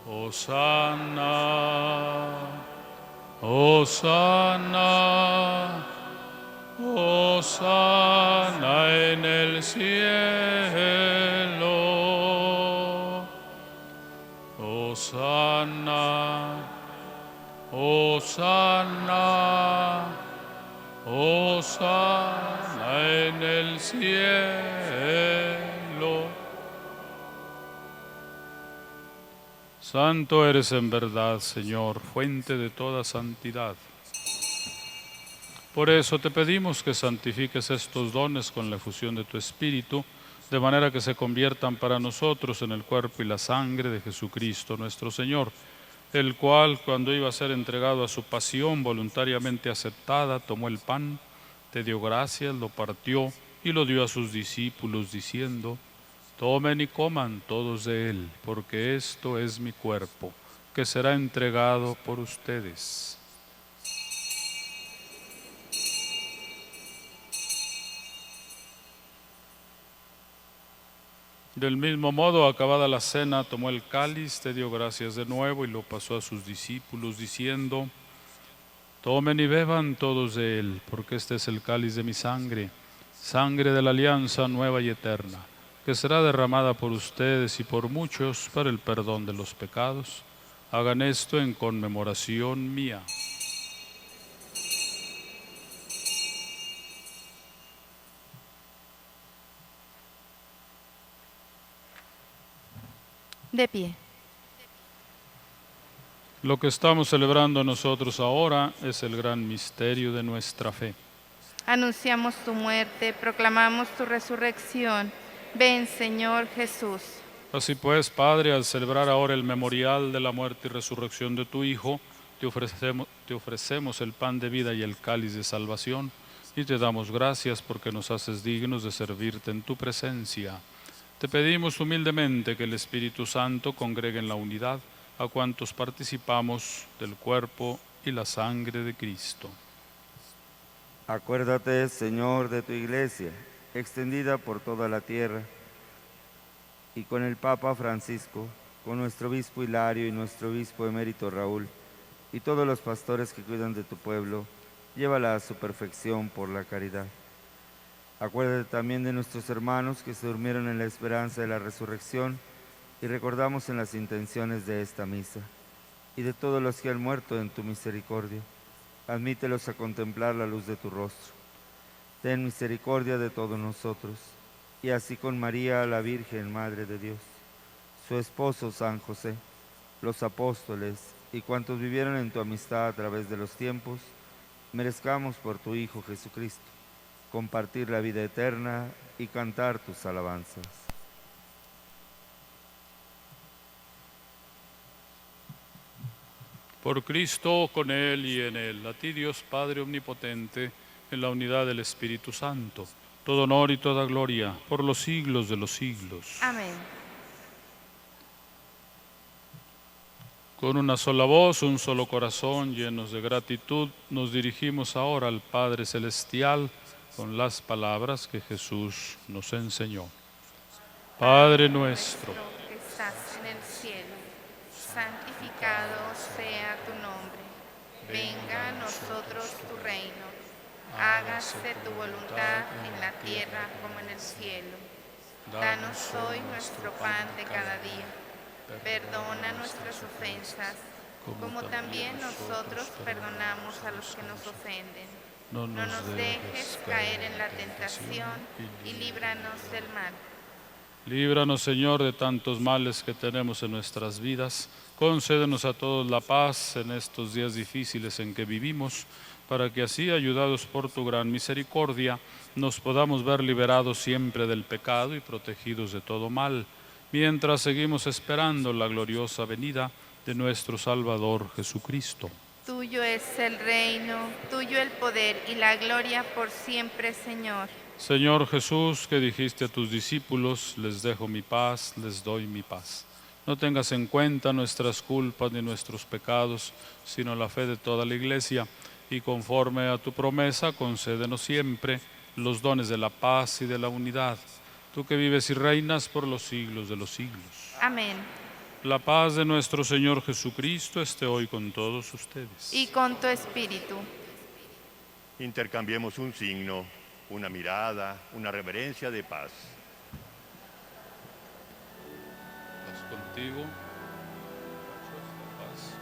Speaker 1: Hosanna, Hosanna, Hosanna en el cielo. Hosanna, Hosanna, Hosanna en el cielo. Santo eres en verdad, Señor, fuente de toda santidad. Por eso te pedimos que santifiques estos dones con la efusión de tu Espíritu, de manera que se conviertan para nosotros en el cuerpo y la sangre de Jesucristo nuestro Señor, el cual, cuando iba a ser entregado a su pasión voluntariamente aceptada, tomó el pan, te dio gracias, lo partió y lo dio a sus discípulos, diciendo: tomen y coman todos de él, porque esto es mi cuerpo, que será entregado por ustedes. Del mismo modo, acabada la cena, tomó el cáliz, te dio gracias de nuevo y lo pasó a sus discípulos, diciendo: tomen y beban todos de él, porque este es el cáliz de mi sangre, sangre de la alianza nueva y eterna, que será derramada por ustedes y por muchos para el perdón de los pecados. Hagan esto en conmemoración mía.
Speaker 2: De pie.
Speaker 1: Lo que estamos celebrando nosotros ahora es el gran misterio de nuestra fe.
Speaker 2: Anunciamos tu muerte, proclamamos tu resurrección. Ven, Señor Jesús.
Speaker 1: Así pues, Padre, al celebrar ahora el memorial de la muerte y resurrección de tu Hijo, te ofrecemos el pan de vida y el cáliz de salvación, y te damos gracias porque nos haces dignos de servirte en tu presencia. Te pedimos humildemente que el Espíritu Santo congregue en la unidad a cuantos participamos del cuerpo y la sangre de Cristo.
Speaker 6: Acuérdate, Señor, de tu iglesia, extendida por toda la tierra, y con el Papa Francisco, con nuestro obispo Hilario y nuestro obispo emérito Raúl, y todos los pastores que cuidan de tu pueblo, llévala a su perfección por la caridad. Acuérdate también de nuestros hermanos que se durmieron en la esperanza de la resurrección, y recordamos en las intenciones de esta misa, y de todos los que han muerto en tu misericordia. Admítelos a contemplar la luz de tu rostro. Ten misericordia de todos nosotros, y así con María, la Virgen, Madre de Dios, su esposo San José, los apóstoles y cuantos vivieron en tu amistad a través de los tiempos, merezcamos por tu Hijo Jesucristo compartir la vida eterna y cantar tus alabanzas.
Speaker 1: Por Cristo, con Él y en Él, a ti Dios Padre Omnipotente, en la unidad del Espíritu Santo, todo honor y toda gloria, por los siglos de los siglos.
Speaker 2: Amén.
Speaker 1: Con una sola voz, un solo corazón, llenos de gratitud, nos dirigimos ahora al Padre Celestial con las palabras que Jesús nos enseñó. Padre nuestro,
Speaker 2: que estás en el cielo, santificado sea tu nombre. Venga a nosotros tu reino. Hágase tu voluntad en la tierra como en el cielo. Danos hoy nuestro pan de cada día. Perdona nuestras ofensas, como también nosotros perdonamos a los que nos ofenden. No nos dejes caer en la tentación y líbranos del mal.
Speaker 1: líbranos, Señor, de tantos males que tenemos en nuestras vidas. Concédenos a todos la paz en estos días difíciles en que vivimos, para que así, ayudados por tu gran misericordia, nos podamos ver liberados siempre del pecado y protegidos de todo mal, mientras seguimos esperando la gloriosa venida de nuestro Salvador Jesucristo.
Speaker 2: Tuyo es el reino, tuyo el poder y la gloria por siempre, Señor.
Speaker 1: Señor Jesús, que dijiste a tus discípulos, les dejo mi paz, les doy mi paz. No tengas en cuenta nuestras culpas ni nuestros pecados, sino la fe de toda la Iglesia, y conforme a tu promesa, concédenos siempre los dones de la paz y de la unidad. Tú que vives y reinas por los siglos de los siglos.
Speaker 2: Amén.
Speaker 1: La paz de nuestro Señor Jesucristo esté hoy con todos ustedes.
Speaker 2: Y con tu espíritu.
Speaker 5: Intercambiemos un signo, una mirada, una reverencia de paz.
Speaker 1: Paz contigo. Paz.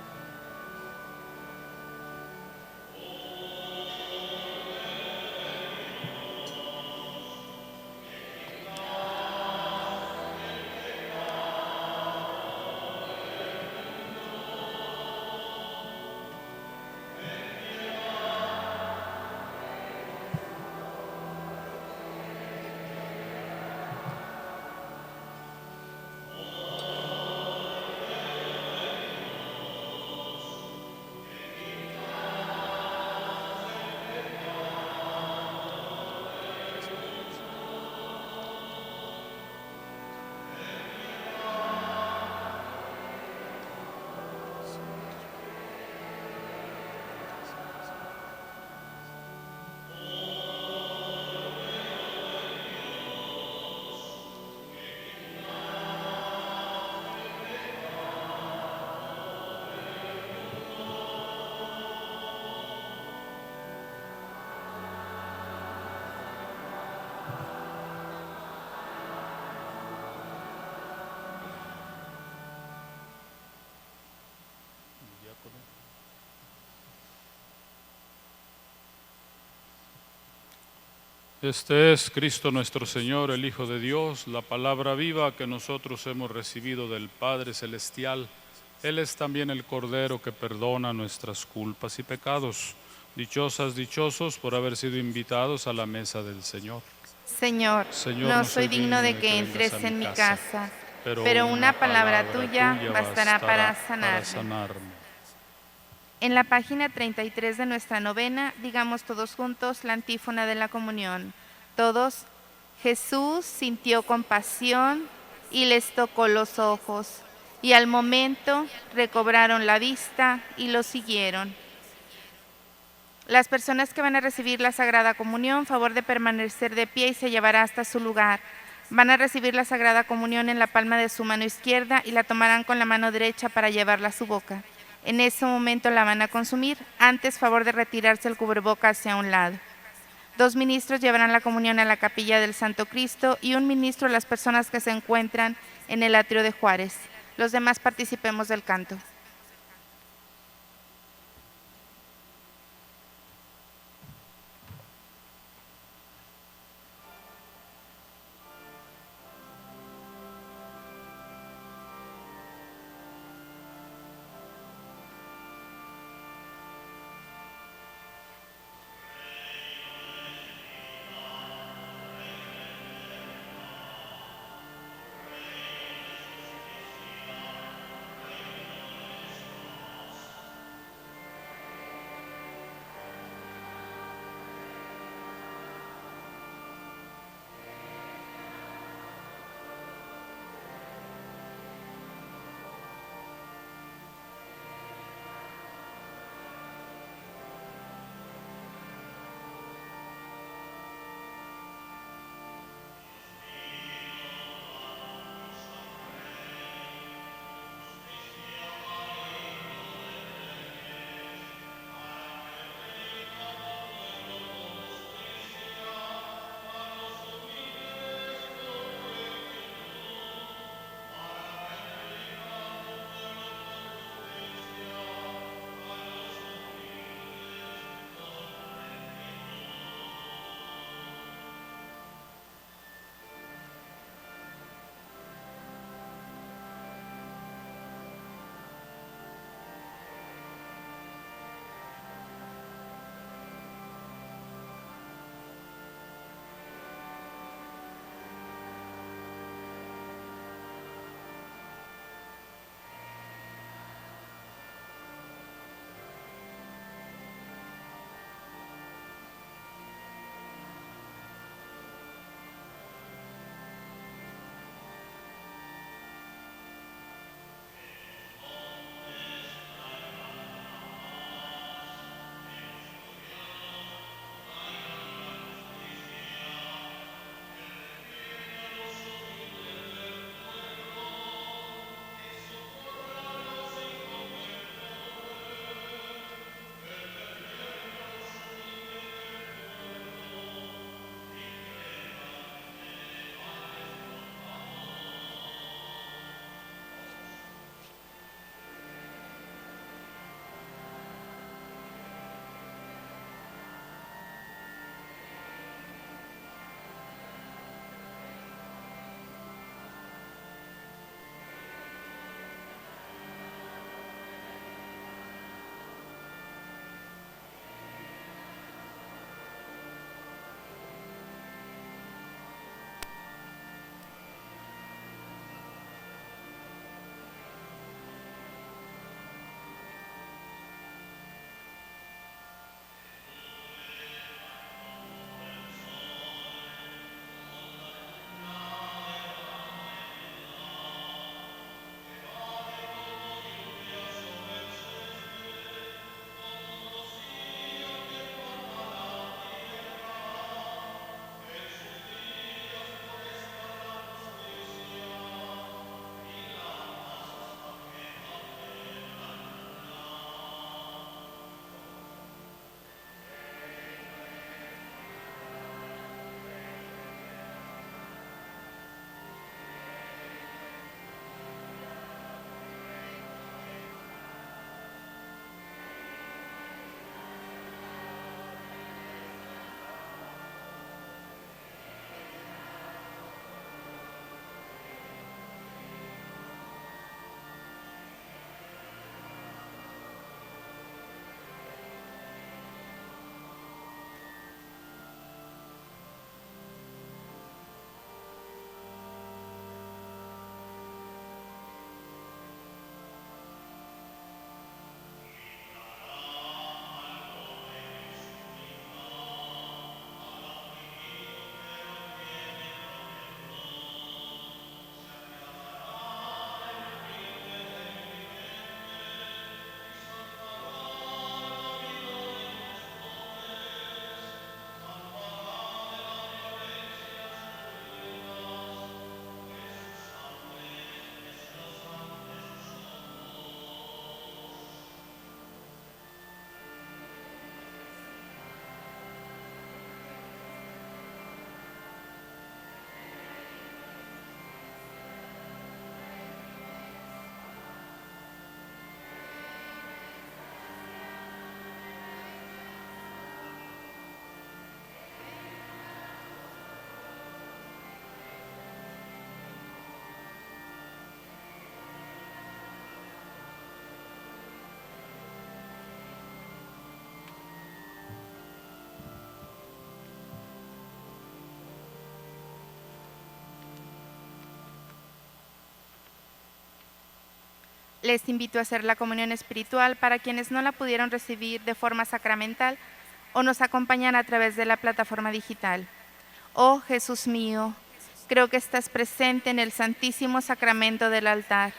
Speaker 1: Este es Cristo nuestro Señor, el Hijo de Dios, la palabra viva que nosotros hemos recibido del Padre Celestial. Él es también el Cordero que perdona nuestras culpas y pecados. Dichosas, dichosos por haber sido invitados a la mesa del Señor.
Speaker 2: Señor, no soy digno de que entres en mi casa, pero una palabra tuya bastará para sanarme. En la página 33 de nuestra novena, digamos todos juntos la antífona de la comunión. Todos, Jesús sintió compasión y les tocó los ojos, y al momento recobraron la vista y lo siguieron. Las personas que van a recibir la Sagrada Comunión, favor de permanecer de pie y se llevará hasta su lugar. Van a recibir la Sagrada Comunión en la palma de su mano izquierda y la tomarán con la mano derecha para llevarla a su boca. En ese momento la van a consumir. Antes, favor de retirarse el cubreboca hacia un lado. 2 ministros llevarán la comunión a la capilla del Santo Cristo y un ministro a las personas que se encuentran en el atrio de Juárez. Los demás participemos del canto. Les invito a hacer la comunión espiritual para quienes no la pudieron recibir de forma sacramental o nos acompañan a través de la plataforma digital. Oh Jesús mío, creo que estás presente en el Santísimo Sacramento del altar.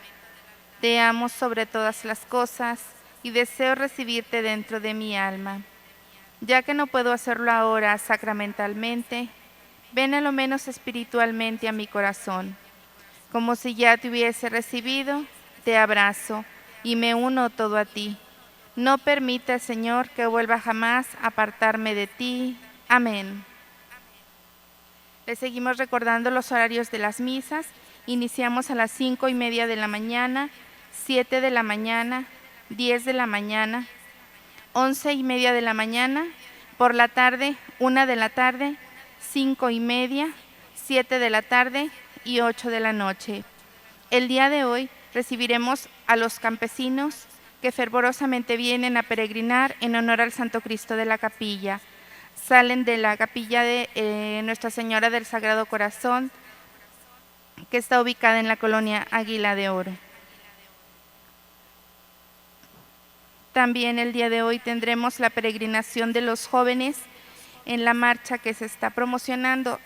Speaker 2: Te amo sobre todas las cosas y deseo recibirte dentro de mi alma. Ya que no puedo hacerlo ahora sacramentalmente, ven a lo menos espiritualmente a mi corazón. Como si ya te hubiese recibido, te abrazo y me uno todo a ti. No permita, Señor, que vuelva jamás a apartarme de ti. Amén. Le seguimos recordando los horarios de las misas. Iniciamos a las 5:30 de la mañana, 7 de la mañana, 10 de la mañana, 11:30 de la mañana, por la tarde, 1 de la tarde, 5:30, 7 de la tarde y 8 de la noche. El día de hoy recibiremos a los campesinos que fervorosamente vienen a peregrinar en honor al Santo Cristo de la Capilla. Salen de la capilla de Nuestra Señora del Sagrado Corazón, que está ubicada en la colonia Águila de Oro. También el día de hoy tendremos la peregrinación de los jóvenes en la marcha que se está promocionando.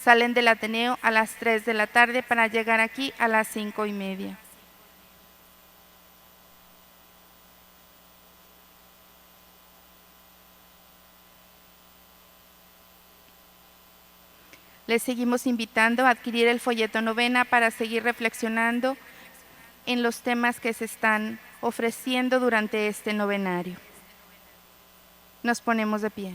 Speaker 2: Salen del Ateneo a las 3 de la tarde para llegar aquí a las 5:30. Les seguimos invitando a adquirir el folleto Novena para seguir reflexionando en los temas que se están ofreciendo durante este novenario. Nos ponemos de pie.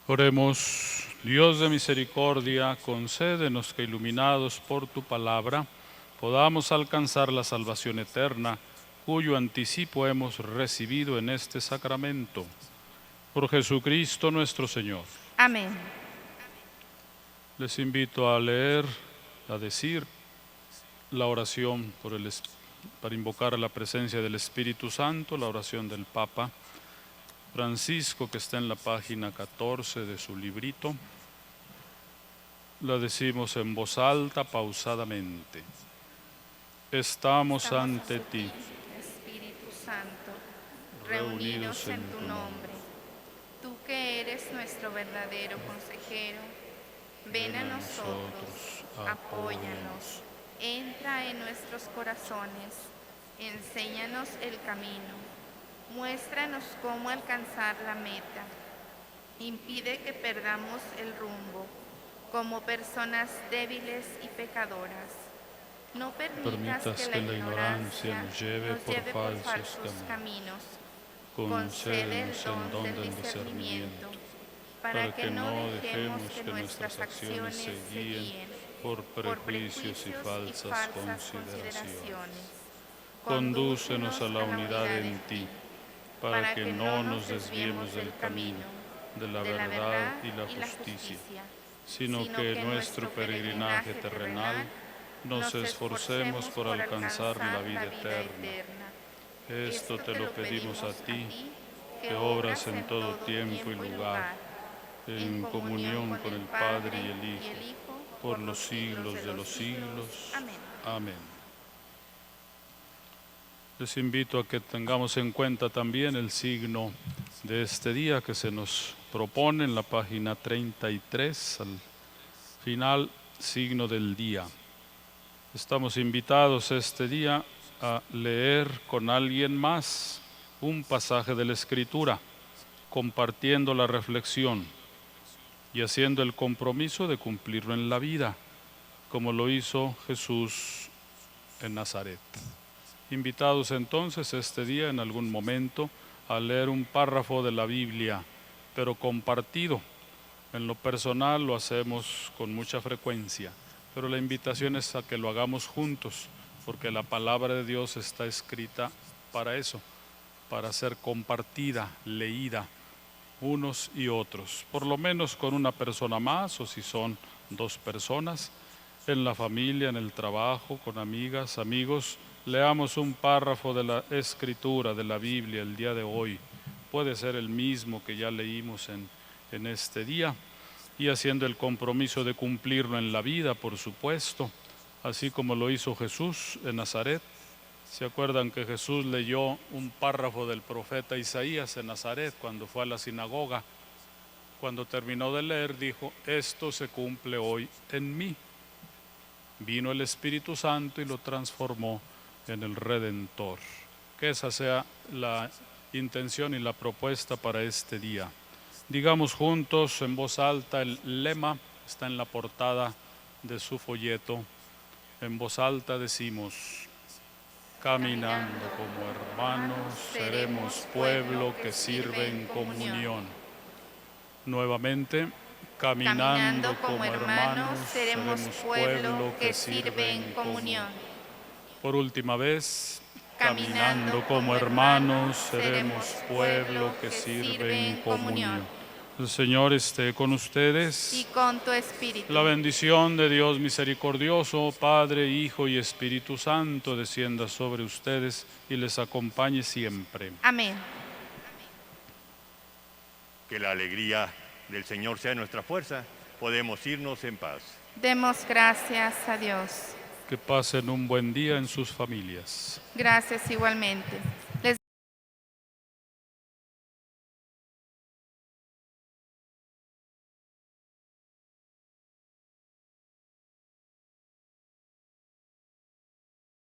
Speaker 1: Oremos. Dios de misericordia, concédenos que, iluminados por tu palabra, podamos alcanzar la salvación eterna, cuyo anticipo hemos recibido en este sacramento. Por Jesucristo nuestro Señor.
Speaker 2: Amén.
Speaker 1: Les invito a leer, a decir la oración para invocar la presencia del Espíritu Santo, la oración del Papa Francisco, que está en la página 14 de su librito. La decimos en voz alta, pausadamente. Estamos ante ti,
Speaker 2: Espíritu Santo, reunidos en tu nombre. Tú que eres nuestro verdadero consejero, ven a nosotros, apóyanos, entra en nuestros corazones, enséñanos el camino. Muéstranos cómo alcanzar la meta. Impide que perdamos el rumbo como personas débiles y pecadoras. No permitas que la ignorancia nos lleve por falsos caminos. Concédenos el don del discernimiento para que no dejemos que nuestras acciones se guíen por prejuicios y falsas consideraciones.
Speaker 1: condúcenos a la unidad en ti, para que no nos desviemos del camino de la verdad y la justicia, sino que en nuestro peregrinaje terrenal nos esforcemos por alcanzar la vida eterna. Esto te lo pedimos a ti, que obras en todo tiempo y lugar, en comunión con el Padre y el Hijo, por los siglos de los siglos. Amén. Les invito a que tengamos en cuenta también el signo de este día que se nos propone en la página 33, al final, signo del día. Estamos invitados este día a leer con alguien más un pasaje de la Escritura, compartiendo la reflexión y haciendo el compromiso de cumplirlo en la vida, como lo hizo Jesús en Nazaret. Invitados entonces este día en algún momento a leer un párrafo de la Biblia, pero compartido. En lo personal lo hacemos con mucha frecuencia, pero la invitación es a que lo hagamos juntos, porque la palabra de Dios está escrita para eso, para ser compartida, leída, unos y otros, por lo menos con una persona más, o si son dos personas, en la familia, en el trabajo, con amigas, amigos. Leamos un párrafo de la Escritura, de la Biblia, el día de hoy. Puede ser el mismo que ya leímos en este día, y haciendo el compromiso de cumplirlo en la vida, por supuesto, así como lo hizo Jesús en Nazaret. ¿Se acuerdan que Jesús leyó un párrafo del profeta Isaías en Nazaret cuando fue a la sinagoga? Cuando terminó de leer, dijo: esto se cumple hoy en mí. Vino el Espíritu Santo y lo transformó en el Redentor. Que esa sea la intención y la propuesta para este día. Digamos juntos en voz alta el lema, está en la portada de su folleto. En voz alta decimos: caminando como hermanos, seremos pueblo que sirve en comunión. Nuevamente, caminando como hermanos, seremos pueblo que sirve en comunión. Por última vez, caminando como hermanos, seremos pueblo que sirve en comunión. El Señor esté con ustedes.
Speaker 2: Y con tu espíritu.
Speaker 1: La bendición de Dios misericordioso, Padre, Hijo y Espíritu Santo, descienda sobre ustedes y les acompañe siempre.
Speaker 2: Amén.
Speaker 5: Que la alegría del Señor sea nuestra fuerza. Podemos irnos en paz.
Speaker 2: Demos gracias a Dios.
Speaker 1: Que pasen un buen día en sus familias.
Speaker 2: Gracias igualmente.